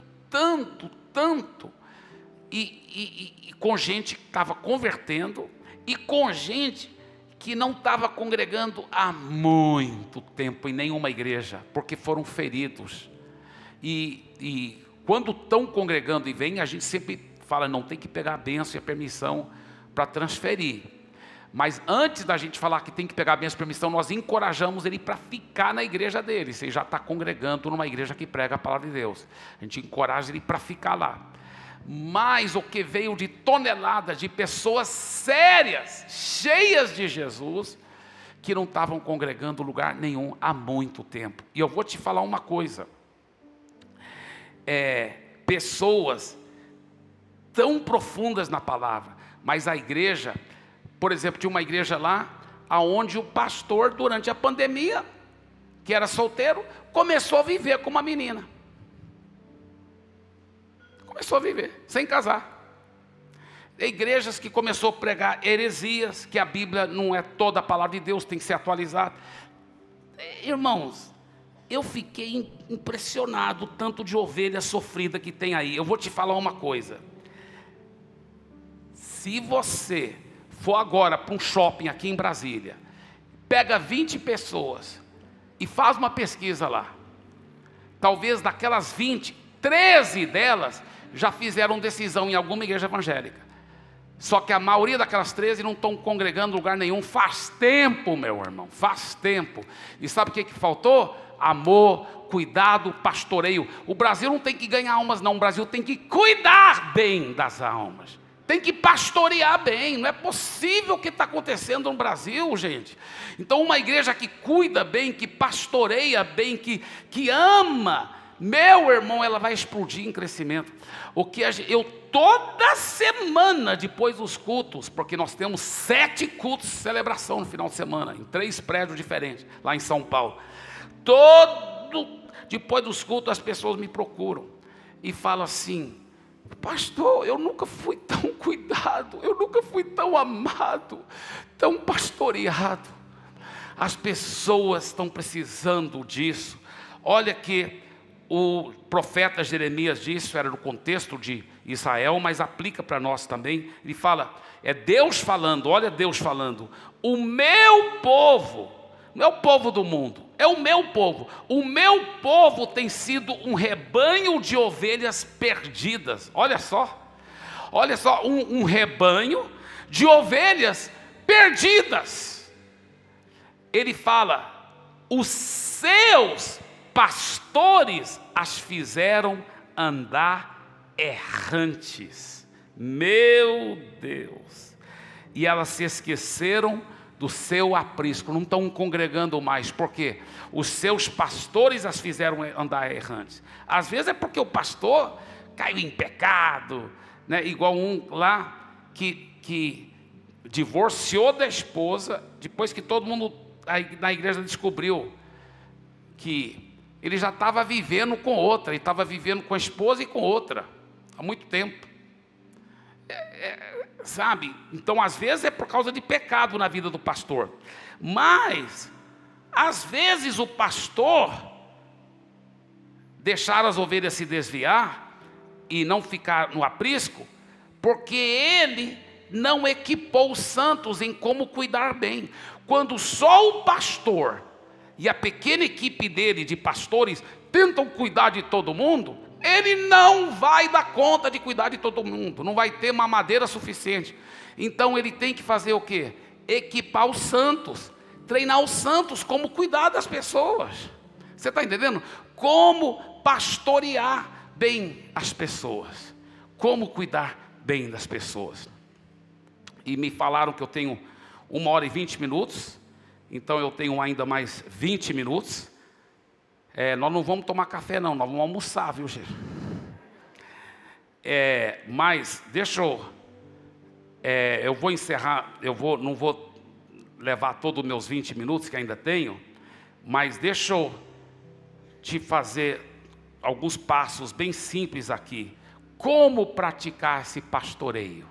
e com gente que estava convertendo, e com gente que não estava congregando há muito tempo em nenhuma igreja, porque foram feridos. E quando estão congregando e vêm, a gente sempre fala, não tem que pegar a bênção e a permissão para transferir. Mas antes da gente falar que tem que pegar a bênção e a permissão, nós encorajamos ele para ficar na igreja dele. Você já está congregando numa igreja que prega a palavra de Deus. A gente encoraja ele para ficar lá. Mas o que veio de toneladas de pessoas sérias, cheias de Jesus, que não estavam congregando em lugar nenhum há muito tempo. E eu vou te falar uma coisa. Pessoas tão profundas na palavra, mas a igreja, por exemplo, tinha uma igreja lá, onde o pastor, durante a pandemia, que era solteiro, começou a viver com uma menina. Começou a viver, sem casar. Igrejas que começou a pregar heresias, que a Bíblia não é toda a palavra de Deus, tem que ser atualizada. Irmãos, eu fiquei impressionado tanto de ovelha sofrida que tem aí. Eu vou te falar uma coisa. Se você for agora para um shopping aqui em Brasília, pega 20 pessoas e faz uma pesquisa lá. Talvez daquelas 20, 13 delas já fizeram decisão em alguma igreja evangélica. Só que a maioria daquelas 13 não estão congregando em lugar nenhum faz tempo, meu irmão, faz tempo. E sabe o que faltou? Amor, cuidado, pastoreio. O Brasil não tem que ganhar almas não, o Brasil tem que cuidar bem das almas. Tem que pastorear bem. Não é possível o que está acontecendo no Brasil, gente. Então uma igreja que cuida bem, que pastoreia bem, que ama, meu irmão, ela vai explodir em crescimento. Eu toda semana, depois dos cultos, porque nós temos 7 cultos de celebração no final de semana, em 3 prédios diferentes, lá em São Paulo. Depois dos cultos, as pessoas me procuram e falam assim: pastor, eu nunca fui tão cuidado, eu nunca fui tão amado, tão pastoreado. As pessoas estão precisando disso. Olha que o profeta Jeremias disse, isso era no contexto de Israel, mas aplica para nós também. Ele fala, é Deus falando, olha Deus falando: o meu povo, não é o povo do mundo, é o meu povo tem sido um rebanho de ovelhas perdidas. Olha só, um rebanho de ovelhas perdidas. Ele fala, os seus pastores as fizeram andar errantes. Meu Deus! E elas se esqueceram do seu aprisco, não estão congregando mais, porque os seus pastores as fizeram andar errantes. Às vezes é porque o pastor caiu em pecado, né? Igual um lá que divorciou da esposa, depois que todo mundo na igreja descobriu que ele já estava vivendo com outra, ele estava vivendo com a esposa e com outra, há muito tempo. Sabe? Então, às vezes é por causa de pecado na vida do pastor. Mas, às vezes o pastor deixar as ovelhas se desviar e não ficar no aprisco, porque ele não equipou os santos em como cuidar bem. Quando só o pastor e a pequena equipe dele de pastores tentam cuidar de todo mundo, ele não vai dar conta de cuidar de todo mundo, não vai ter mamadeira suficiente. Então ele tem que fazer o quê? Equipar os santos, treinar os santos como cuidar das pessoas. Você está entendendo? Como pastorear bem as pessoas, como cuidar bem das pessoas. E me falaram que eu tenho 1h20, então eu tenho ainda mais 20 minutos. Nós não vamos tomar café não, nós vamos almoçar, viu, gente? Mas deixa eu vou encerrar, não vou levar todos os meus 20 minutos que ainda tenho, mas deixa eu te fazer alguns passos bem simples aqui. Como praticar esse pastoreio?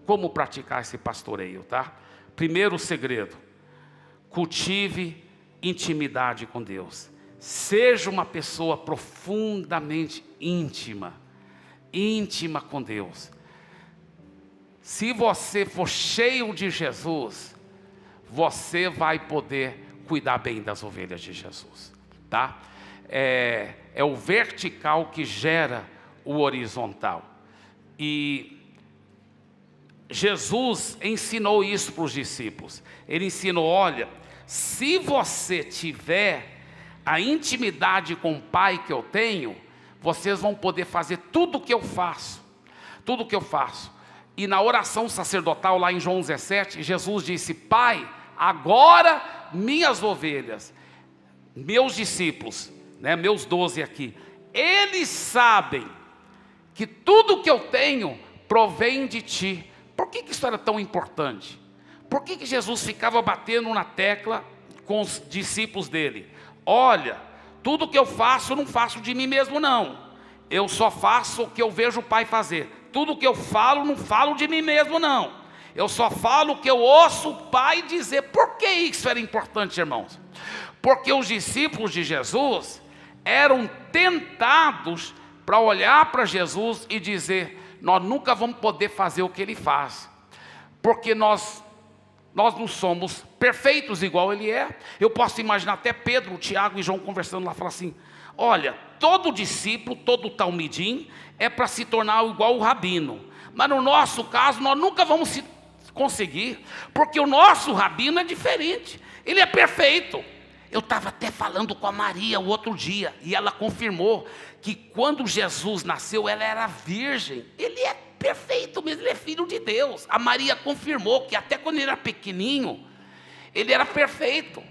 Como praticar esse pastoreio, tá? Primeiro segredo: cultive intimidade com Deus. Seja uma pessoa profundamente íntima com Deus. Se você for cheio de Jesus, você vai poder cuidar bem das ovelhas de Jesus, tá? É o vertical que gera o horizontal. E Jesus ensinou isso para os discípulos. Ele ensinou: olha, se você tiver a intimidade com o Pai que eu tenho, vocês vão poder fazer tudo o que eu faço. Tudo o que eu faço. E na oração sacerdotal, lá em João 17, Jesus disse: Pai, agora minhas ovelhas, meus discípulos, né, meus 12 aqui, eles sabem que tudo o que eu tenho provém de Ti. Por que isso era tão importante? Por que Jesus ficava batendo na tecla com os discípulos dele? Olha, tudo que eu faço, não faço de mim mesmo não. Eu só faço o que eu vejo o Pai fazer. Tudo que eu falo, não falo de mim mesmo não. Eu só falo o que eu ouço o Pai dizer. Por que isso era importante, irmãos? Porque os discípulos de Jesus eram tentados para olhar para Jesus e dizer: nós nunca vamos poder fazer o que Ele faz, porque nós não somos perfeitos igual Ele é. Eu posso imaginar até Pedro, Tiago e João conversando lá, falar assim: olha, todo discípulo, todo talmidim é para se tornar igual o rabino, mas no nosso caso nós nunca vamos conseguir, porque o nosso rabino é diferente, ele é perfeito. Eu estava até falando com a Maria o outro dia, e ela confirmou que quando Jesus nasceu, ela era virgem. Ele é perfeito mesmo, ele é filho de Deus. A Maria confirmou que até quando ele era pequenininho, ele era perfeito.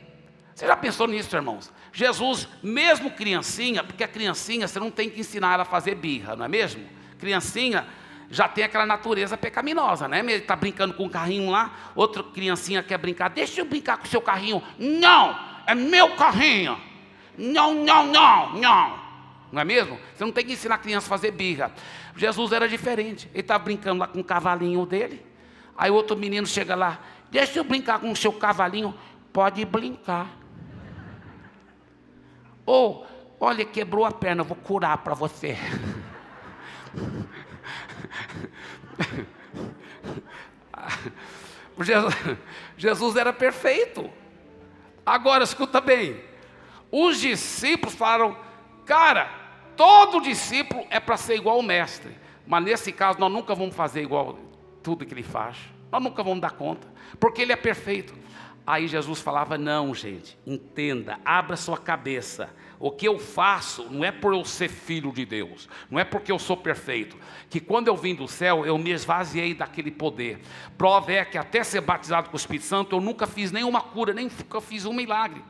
Você já pensou nisso, irmãos? Jesus, mesmo criancinha, porque a criancinha você não tem que ensinar ela a fazer birra, não é mesmo? Criancinha já tem aquela natureza pecaminosa, né? Ele está brincando com um carrinho lá, outra criancinha quer brincar, deixa eu brincar com o seu carrinho. Não, é meu carrinho. Não, não, não, não. Não é mesmo? Você não tem que ensinar a criança a fazer birra. Jesus era diferente, ele estava brincando lá com o cavalinho dele, aí outro menino chega lá, deixa eu brincar com o seu cavalinho. Pode brincar. Ou, olha, quebrou a perna, vou curar para você. Jesus era perfeito. Agora, escuta bem. Os discípulos falaram, cara, todo discípulo é para ser igual ao mestre. Mas nesse caso, nós nunca vamos fazer igual tudo que ele faz. Nós nunca vamos dar conta, porque ele é perfeito. Aí Jesus falava, não, gente, entenda, abra sua cabeça. O que eu faço não é por eu ser filho de Deus, não é porque eu sou perfeito, que quando eu vim do céu, eu me esvaziei daquele poder. Prova é que até ser batizado com o Espírito Santo, eu nunca fiz nenhuma cura, nem fiz um milagre.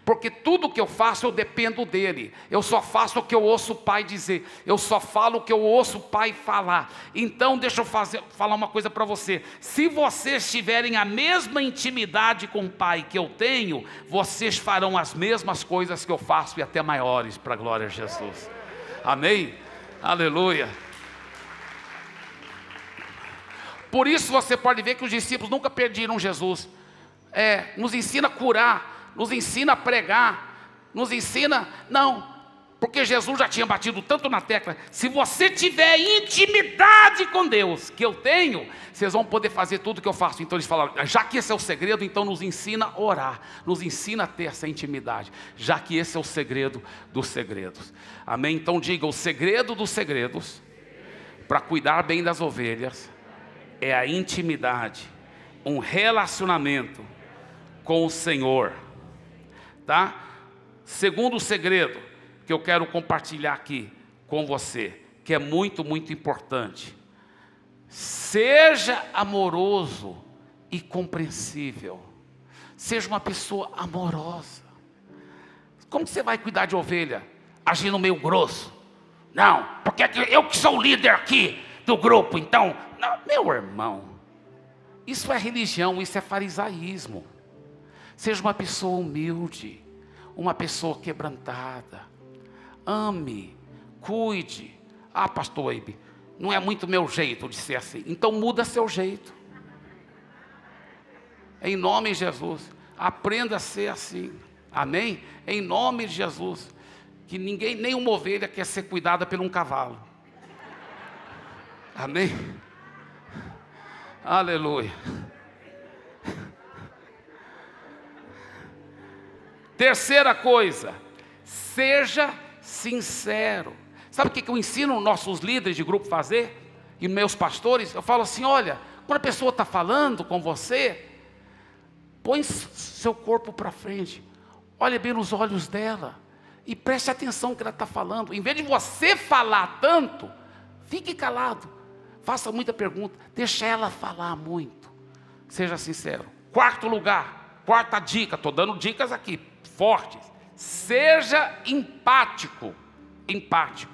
Porque tudo que eu faço, eu dependo dele. Eu só faço o que eu ouço o Pai dizer. Eu só falo o que eu ouço o Pai falar. Então, deixa eu falar uma coisa para você. Se vocês tiverem a mesma intimidade com o Pai que eu tenho, vocês farão as mesmas coisas que eu faço e até maiores, para a glória de Jesus. Amém? Aleluia. Por isso você pode ver que os discípulos nunca perderam Jesus. Nos ensina a curar, nos ensina a pregar, nos ensina, não, porque Jesus já tinha batido tanto na tecla, se você tiver intimidade com Deus, que eu tenho, vocês vão poder fazer tudo que eu faço. Então eles falaram, já que esse é o segredo, então nos ensina a orar, nos ensina a ter essa intimidade, já que esse é o segredo dos segredos, amém? Então diga, o segredo dos segredos, para cuidar bem das ovelhas, é a intimidade, um relacionamento com o Senhor. Tá? Segundo segredo que eu quero compartilhar aqui com você, que é muito, muito importante. Seja amoroso e compreensível. Seja uma pessoa amorosa. Como você vai cuidar de ovelha agindo meio grosso? Não, porque eu que sou o líder aqui do grupo, então, não, meu irmão, isso é religião, isso é farisaísmo. Seja uma pessoa humilde, uma pessoa quebrantada. Ame, cuide. Ah, pastor Eibe, não é muito meu jeito de ser assim. Então muda seu jeito. Em nome de Jesus, aprenda a ser assim. Amém? Em nome de Jesus. Que ninguém, nenhuma ovelha quer ser cuidada por um cavalo. Amém? Aleluia. Terceira coisa, seja sincero. Sabe o que eu ensino nossos líderes de grupo a fazer? E meus pastores, eu falo assim, olha, quando a pessoa está falando com você, põe seu corpo para frente, olha bem nos olhos dela, e preste atenção no que ela está falando. Em vez de você falar tanto, fique calado, faça muita pergunta, deixa ela falar muito, seja sincero. Quarto lugar, quarta dica, estou dando dicas aqui, fortes, seja empático. Empático.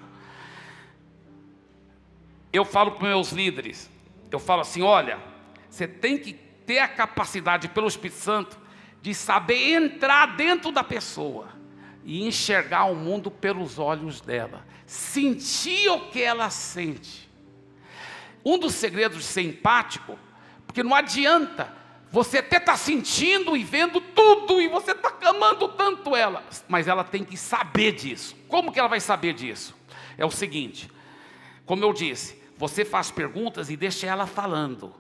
Eu falo para meus líderes, eu falo assim, olha, você tem que ter a capacidade pelo Espírito Santo de saber entrar dentro da pessoa e enxergar o mundo pelos olhos dela, sentir o que ela sente. Um dos segredos de ser empático, porque não adianta você até está sentindo e vendo tudo, e você está amando tanto ela, mas ela tem que saber disso. Como que ela vai saber disso? É o seguinte, como eu disse, você faz perguntas e deixa ela falando,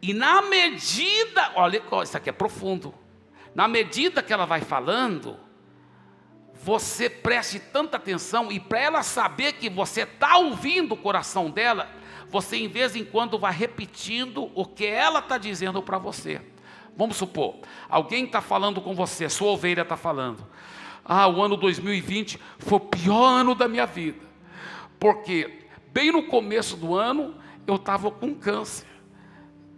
e na medida, olha, isso aqui é profundo, na medida que ela vai falando, você preste tanta atenção, e para ela saber que você está ouvindo o coração dela, você em vez em quando vai repetindo o que ela está dizendo para você. Vamos supor, alguém está falando com você, sua ovelha está falando, o ano 2020 foi o pior ano da minha vida, porque bem no começo do ano, eu estava com câncer,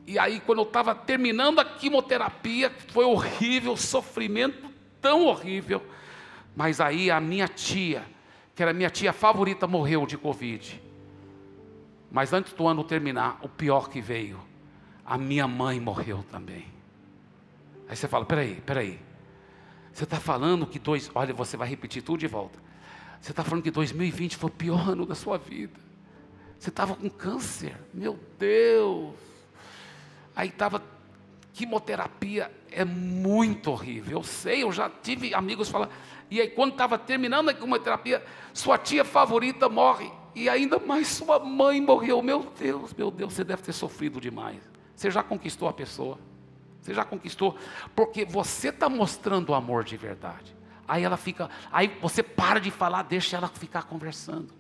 e aí quando eu estava terminando a quimioterapia, foi horrível, sofrimento tão horrível, Mas aí a minha tia, que era minha tia favorita, morreu de Covid. Mas antes do ano terminar, o pior que veio, a minha mãe morreu também. Aí você fala, peraí. Você está falando que olha, você vai repetir tudo de volta. Você está falando que 2020 foi o pior ano da sua vida. Você estava com câncer, meu Deus. Aí estava, quimioterapia é muito horrível. Eu sei, eu já tive amigos falando. E aí quando estava terminando a quimioterapia, sua tia favorita morre. E ainda mais sua mãe morreu. Meu Deus, você deve ter sofrido demais. Você já conquistou a pessoa. Você já conquistou. Porque você está mostrando o amor de verdade. Aí ela fica, aí você para de falar, deixa ela ficar conversando.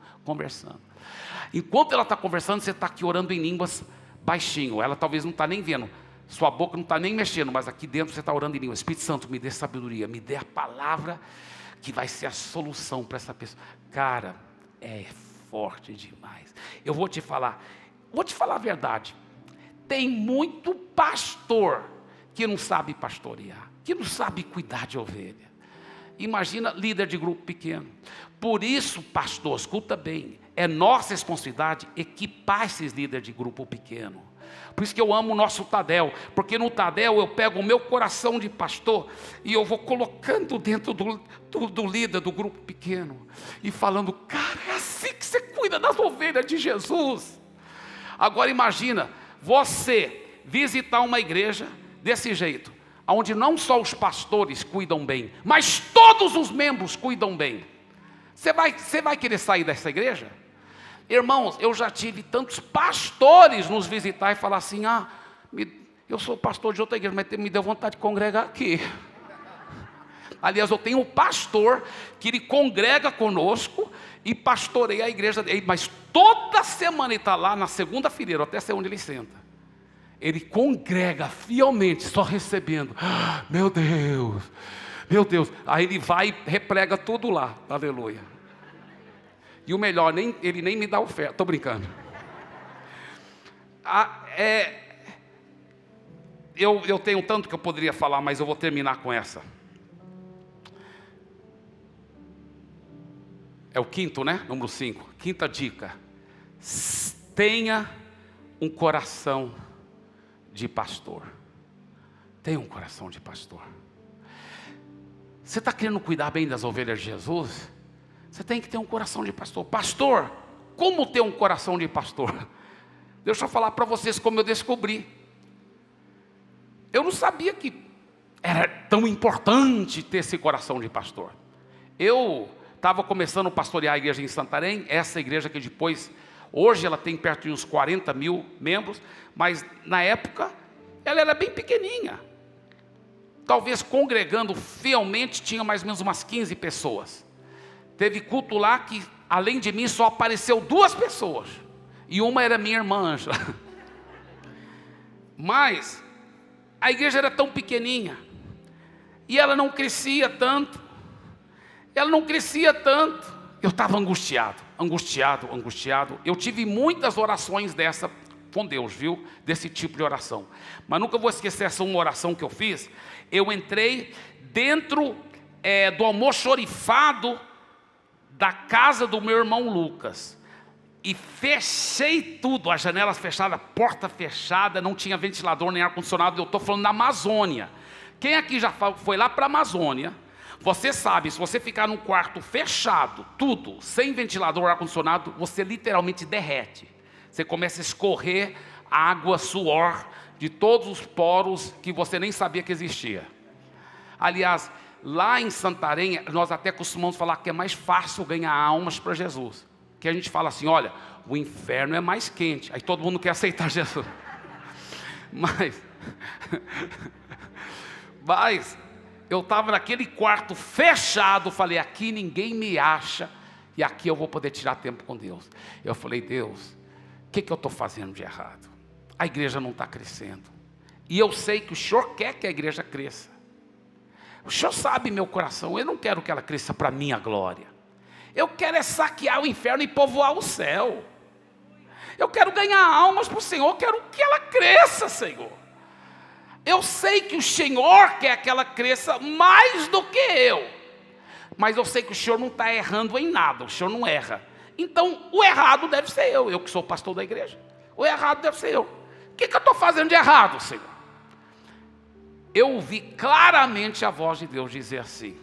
Enquanto ela está conversando, você está aqui orando em línguas baixinho. Ela talvez não está nem vendo. Sua boca não está nem mexendo, mas aqui dentro você está orando em línguas. Espírito Santo, me dê sabedoria, me dê a palavra que vai ser a solução para essa pessoa. Cara, é forte demais. Eu vou te falar a verdade. Tem muito pastor que não sabe pastorear, que não sabe cuidar de ovelha. Imagina líder de grupo pequeno. Por isso, pastor, escuta bem, é nossa responsabilidade equipar esses líderes de grupo pequeno. Por isso que eu amo o nosso Tadel, porque no Tadel eu pego o meu coração de pastor e eu vou colocando dentro do líder do grupo pequeno e falando, cara, é assim que você cuida das ovelhas de Jesus. Agora imagina, você visitar uma igreja desse jeito, onde não só os pastores cuidam bem, mas todos os membros cuidam bem. Você vai querer sair dessa igreja? Irmãos, eu já tive tantos pastores nos visitar e falar assim, eu sou pastor de outra igreja, mas me deu vontade de congregar aqui. Aliás, eu tenho um pastor que ele congrega conosco e pastoreia a igreja dele, mas toda semana ele está lá na segunda fileira, até ser onde ele senta. Ele congrega fielmente, só recebendo. Meu Deus. Aí ele vai e reprega tudo lá. Aleluia. E o melhor, ele nem me dá oferta. Estou brincando. Eu tenho tanto que eu poderia falar, mas eu vou terminar com essa. É o quinto, né? Número 5. Quinta dica. Tenha um coração de pastor. Tenha um coração de pastor. Você está querendo cuidar bem das ovelhas de Jesus? Você tem que ter um coração de pastor. Pastor, como ter um coração de pastor? Deixa eu falar para vocês como eu descobri. Eu não sabia que era tão importante ter esse coração de pastor. Eu estava começando a pastorear a igreja em Santarém, essa igreja que depois, hoje ela tem perto de uns 40 mil membros, mas na época ela era bem pequenininha. Talvez congregando fielmente tinha mais ou menos umas 15 pessoas. Teve culto lá que além de mim só apareceu 2 pessoas. E uma era minha irmã Ângela. Mas a igreja era tão pequenininha. E ela não crescia tanto. Eu estava angustiado. Eu tive muitas orações dessa com Deus, viu? Desse tipo de oração. Mas nunca vou esquecer essa uma oração que eu fiz. Eu entrei dentro do almoxorifado da casa do meu irmão Lucas. E fechei tudo, as janelas fechadas, porta fechada, não tinha ventilador nem ar-condicionado. Eu estou falando da Amazônia. Quem aqui já foi lá para a Amazônia? Você sabe, se você ficar num quarto fechado, tudo, sem ventilador, ar-condicionado, você literalmente derrete. Você começa a escorrer água, suor, de todos os poros que você nem sabia que existia. Aliás, lá em Santarém, nós até costumamos falar que é mais fácil ganhar almas para Jesus. Que a gente fala assim, olha, o inferno é mais quente. Aí todo mundo quer aceitar Jesus. Mas eu estava naquele quarto fechado, falei, aqui ninguém me acha, e aqui eu vou poder tirar tempo com Deus. Eu falei, Deus, o que eu estou fazendo de errado? A igreja não está crescendo. E eu sei que o Senhor quer que a igreja cresça. O Senhor sabe meu coração, eu não quero que ela cresça para a minha glória. Eu quero é saquear o inferno e povoar o céu. Eu quero ganhar almas para o Senhor, eu quero que ela cresça, Senhor. Eu sei que o Senhor quer que ela cresça mais do que eu. mas eu sei que o senhor não está errando em nada, o senhor não erra. Então, o errado deve ser eu que sou pastor da igreja. O errado deve ser eu. O que eu estou fazendo de errado, Senhor? Eu ouvi claramente a voz de Deus dizer assim: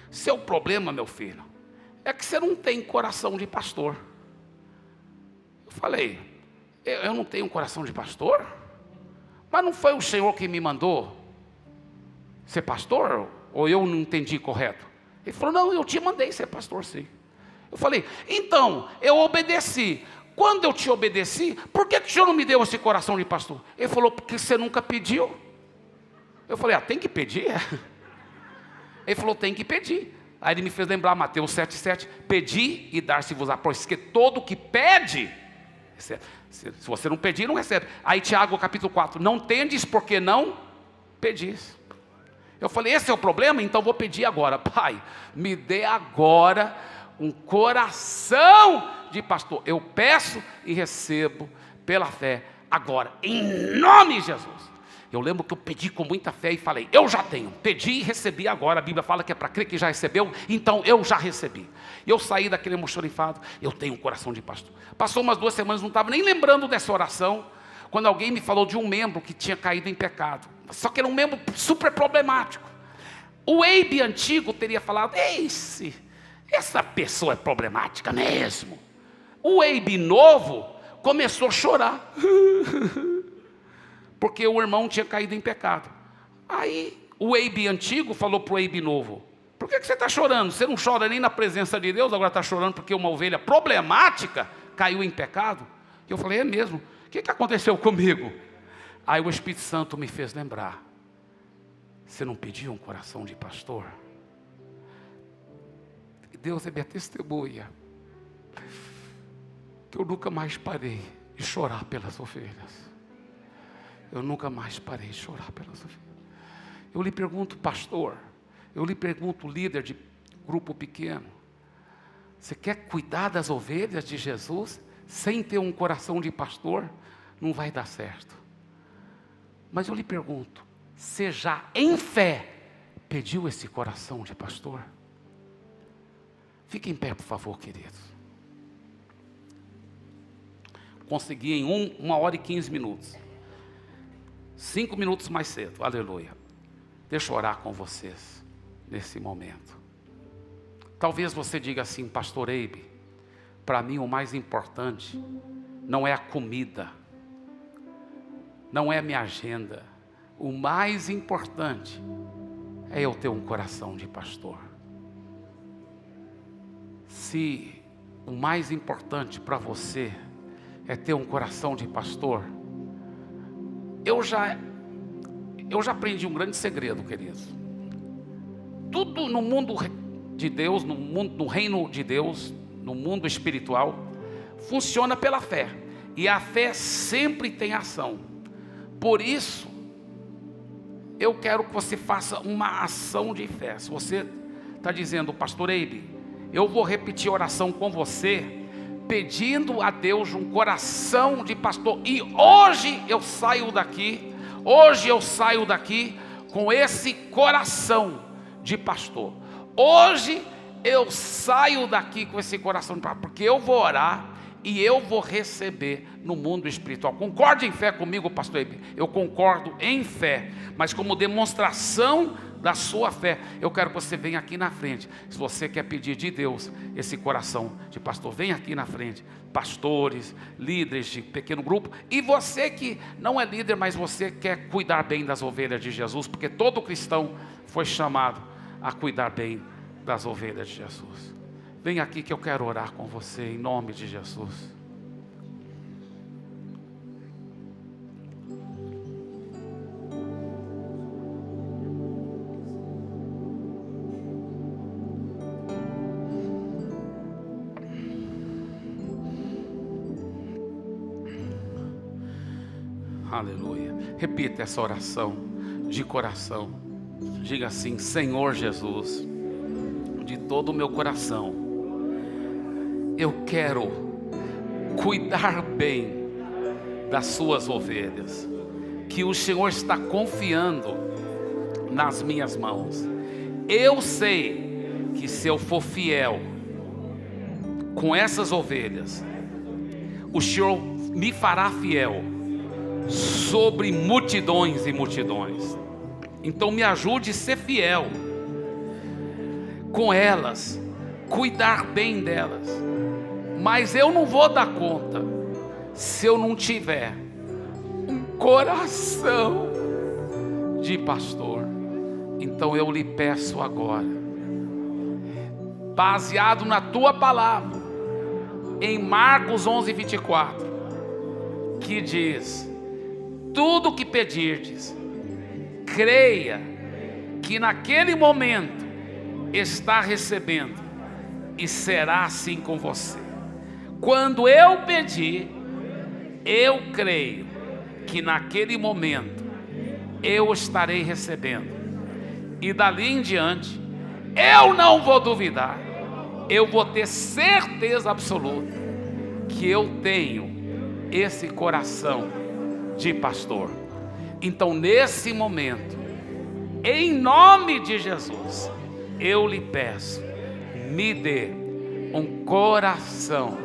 seu problema, meu filho, é que você não tem coração de pastor. Eu falei: eu não tenho coração de pastor? Mas não foi o Senhor que me mandou ser pastor? Ou eu não entendi correto? Ele falou: não, eu te mandei ser pastor, sim. Eu falei: então, eu obedeci. Quando eu te obedeci, por que o Senhor não me deu esse coração de pastor? Ele falou: porque você nunca pediu. Eu falei: tem que pedir? Ele falou: tem que pedir. Aí ele me fez lembrar Mateus 7,7: pedi e dar-se-vos-á, pois que todo que pede, se você não pedir, não recebe. Aí Tiago capítulo 4: não tendes porque não pedis. Eu falei: esse é o problema? Então vou pedir agora. Pai, me dê agora um coração de pastor. Eu peço e recebo pela fé agora, em nome de Jesus. Eu lembro que eu pedi com muita fé e falei: eu já tenho, pedi e recebi agora. A Bíblia fala que é para crer que já recebeu, então eu já recebi. E eu saí daquele almoxarifado: eu tenho um coração de pastor. Passou umas 2 semanas, não estava nem lembrando dessa oração, quando alguém me falou de um membro que tinha caído em pecado, só que era um membro super problemático. O Eibe antigo teria falado: essa pessoa é problemática mesmo. O Eibe novo começou a chorar, porque o irmão tinha caído em pecado. Aí o Eibe antigo falou para o Eibe novo: por que você está chorando? Você não chora nem na presença de Deus, agora está chorando porque uma ovelha problemática caiu em pecado? E eu falei: é mesmo? O que aconteceu comigo? Aí o Espírito Santo me fez lembrar: você não pediu um coração de pastor? E Deus é minha testemunha, que eu nunca mais parei de chorar pelas ovelhas. Eu nunca mais parei de chorar pelas ovelhas. Eu lhe pergunto, pastor, eu lhe pergunto, líder de grupo pequeno, você quer cuidar das ovelhas de Jesus sem ter um coração de pastor? Não vai dar certo. Mas eu lhe pergunto, você já em fé pediu esse coração de pastor? Fique em pé, por favor, queridos. Consegui em 1 hora e 15 minutos. 5 minutos mais cedo, aleluia. Deixa eu orar com vocês nesse momento. Talvez você diga assim: pastor Eibe, para mim o mais importante não é a comida, não é a minha agenda. O mais importante é eu ter um coração de pastor. Se o mais importante para você é ter um coração de pastor, eu já aprendi um grande segredo, queridos. Tudo no mundo de Deus, no reino de Deus, no mundo espiritual, funciona pela fé. E a fé sempre tem ação. Por isso, eu quero que você faça uma ação de fé. Se você está dizendo: pastor Eibe, eu vou repetir a oração com você, pedindo a Deus um coração de pastor, e hoje eu saio daqui com esse coração de pastor. Hoje eu saio daqui com esse coração de pastor, porque eu vou orar e eu vou receber no mundo espiritual. Concorde em fé comigo, pastor Eibe? Eu concordo em fé, mas como demonstração da sua fé, eu quero que você venha aqui na frente. Se você quer pedir de Deus esse coração de pastor, vem aqui na frente. Pastores, líderes de pequeno grupo, e você que não é líder, mas você quer cuidar bem das ovelhas de Jesus, porque todo cristão foi chamado a cuidar bem das ovelhas de Jesus. Vem aqui que eu quero orar com você em nome de Jesus. Aleluia. Repita essa oração de coração. Diga assim: Senhor Jesus, de todo o meu coração, eu quero cuidar bem das suas ovelhas, que o Senhor está confiando nas minhas mãos. Eu sei que se eu for fiel com essas ovelhas, o Senhor me fará fiel sobre multidões e multidões. Então me ajude a ser fiel com elas, cuidar bem delas. Mas eu não vou dar conta se eu não tiver um coração de pastor. Então eu lhe peço agora, baseado na tua palavra, em Marcos 11:24, que diz: tudo que pedirdes, creia que naquele momento está recebendo, e será assim com você. Quando eu pedir, eu creio que naquele momento eu estarei recebendo, e dali em diante eu não vou duvidar, eu vou ter certeza absoluta que eu tenho esse coração de pastor. Então nesse momento, em nome de Jesus, eu lhe peço, me dê um coração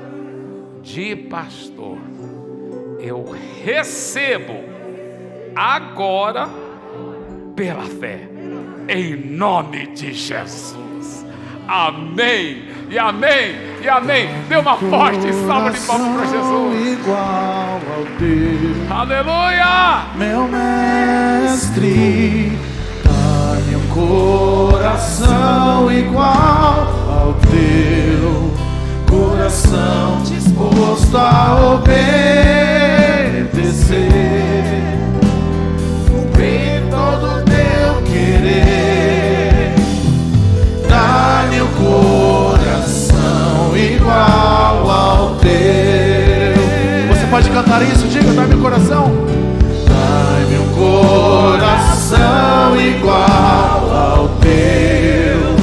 de pastor. Eu recebo agora pela fé, em nome de Jesus. Amém, e amém, e amém. Dê uma forte salva de palmas para Jesus. Igual ao teu, Aleluia! meu mestre, dá-me um coração igual ao teu, coração disposto a obedecer, cumprir todo o teu querer. Dá-me um coração igual ao teu. Você pode cantar isso? Diga, dá-me um coração. Dá-me um coração igual ao teu,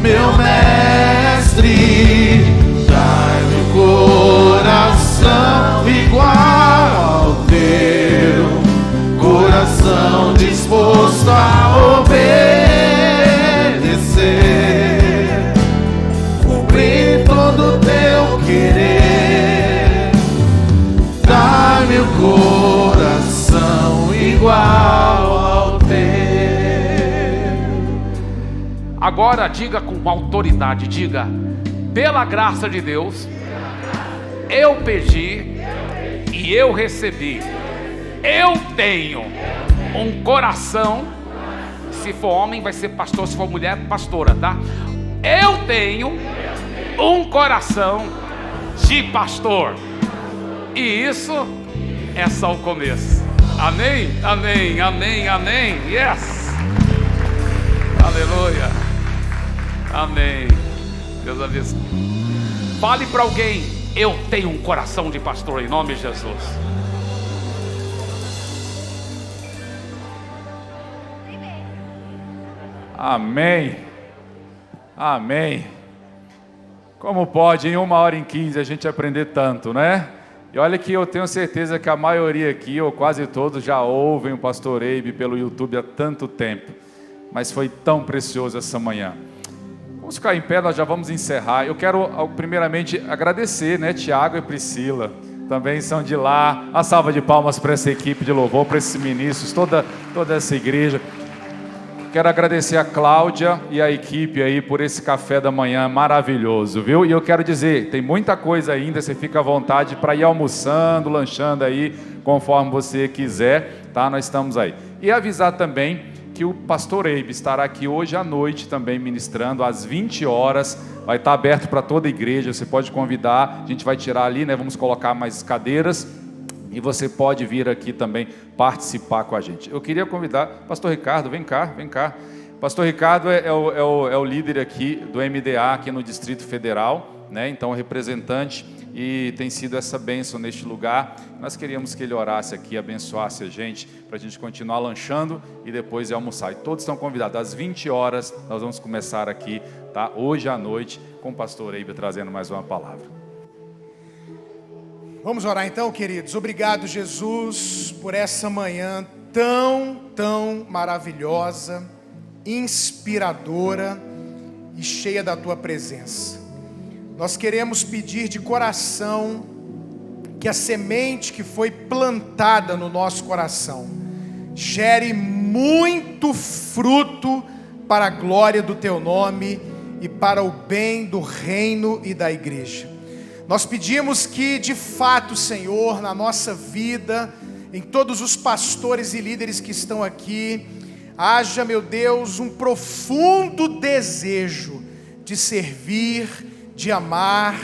meu mestre. Dá-me um coração igual ao teu, coração disposto a obedecer, cumprir todo o teu querer. Dá-me um coração igual ao teu. Agora diga com autoridade, diga: pela graça de Deus, eu pedi e eu recebi. Eu tenho um coração. Se for homem vai ser pastor, se for mulher, pastora, tá? Eu tenho um coração de pastor. E isso é só o começo. Amém, amém, amém, amém. Yes. Aleluia. Amém. Deus abençoe. Fale para alguém: eu tenho um coração de pastor, em nome de Jesus. Amém. Amém. Como pode em 1h15 a gente aprender tanto, né? E olha que eu tenho certeza que a maioria aqui, ou quase todos, já ouvem o pastor Eibe pelo YouTube há tanto tempo. Mas foi tão precioso essa manhã. Vamos ficar em pé, nós já vamos encerrar. Eu quero primeiramente agradecer, né, Tiago e Priscila, também são de lá. A salva de palmas para essa equipe de louvor, para esses ministros, toda essa igreja. Quero agradecer a Cláudia e a equipe aí por esse café da manhã maravilhoso, viu? E eu quero dizer, tem muita coisa ainda, você fica à vontade para ir almoçando, lanchando aí, conforme você quiser, tá? Nós estamos aí. E avisar também que o pastor Eibe estará aqui hoje à noite também ministrando às 20 horas, vai estar aberto para toda a igreja, você pode convidar, a gente vai tirar ali, né? Vamos colocar mais cadeiras, e você pode vir aqui também participar com a gente. Eu queria convidar pastor Ricardo, vem cá. Pastor Ricardo é o líder aqui do MDA, aqui no Distrito Federal, né? Então representante, e tem sido essa bênção neste lugar. Nós queríamos que ele orasse aqui, abençoasse a gente, para a gente continuar lanchando e depois ir almoçar. E todos estão convidados, às 20 horas nós vamos começar aqui, tá? Hoje à noite, com o pastor Eibe trazendo mais uma palavra. Vamos orar então, queridos. Obrigado, Jesus, por essa manhã tão maravilhosa, inspiradora e cheia da tua presença. Nós queremos pedir de coração que a semente que foi plantada no nosso coração gere muito fruto para a glória do teu nome e para o bem do reino e da igreja. Nós pedimos que de fato, Senhor, na nossa vida, em todos os pastores e líderes que estão aqui, haja, meu Deus, um profundo desejo de servir, de amar,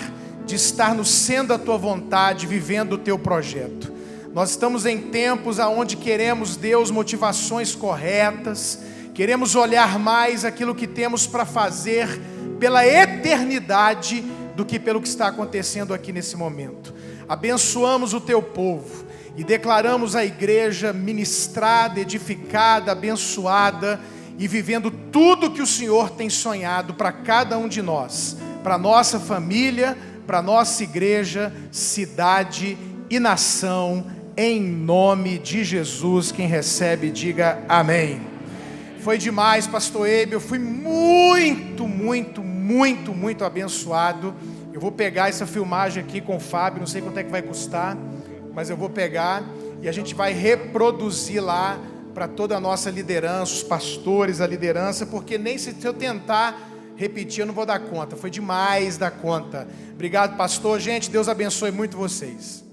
de estar no centro da tua vontade, vivendo o teu projeto. Nós estamos em tempos onde queremos, Deus, motivações corretas, queremos olhar mais aquilo que temos para fazer pela eternidade do que pelo que está acontecendo aqui nesse momento. Abençoamos o teu povo e declaramos a igreja ministrada, edificada, abençoada e vivendo tudo que o Senhor tem sonhado para cada um de nós, para nossa família, para nossa igreja, cidade e nação, em nome de Jesus. Quem recebe, diga amém. Foi demais, pastor Eibe, eu fui muito abençoado. Eu vou pegar essa filmagem aqui com o Fábio, não sei quanto é que vai custar, mas eu vou pegar e a gente vai reproduzir lá para toda a nossa liderança, os pastores, a liderança, porque nem se eu tentar repetir eu não vou dar conta, foi demais da conta. Obrigado, pastor. Gente, Deus abençoe muito vocês.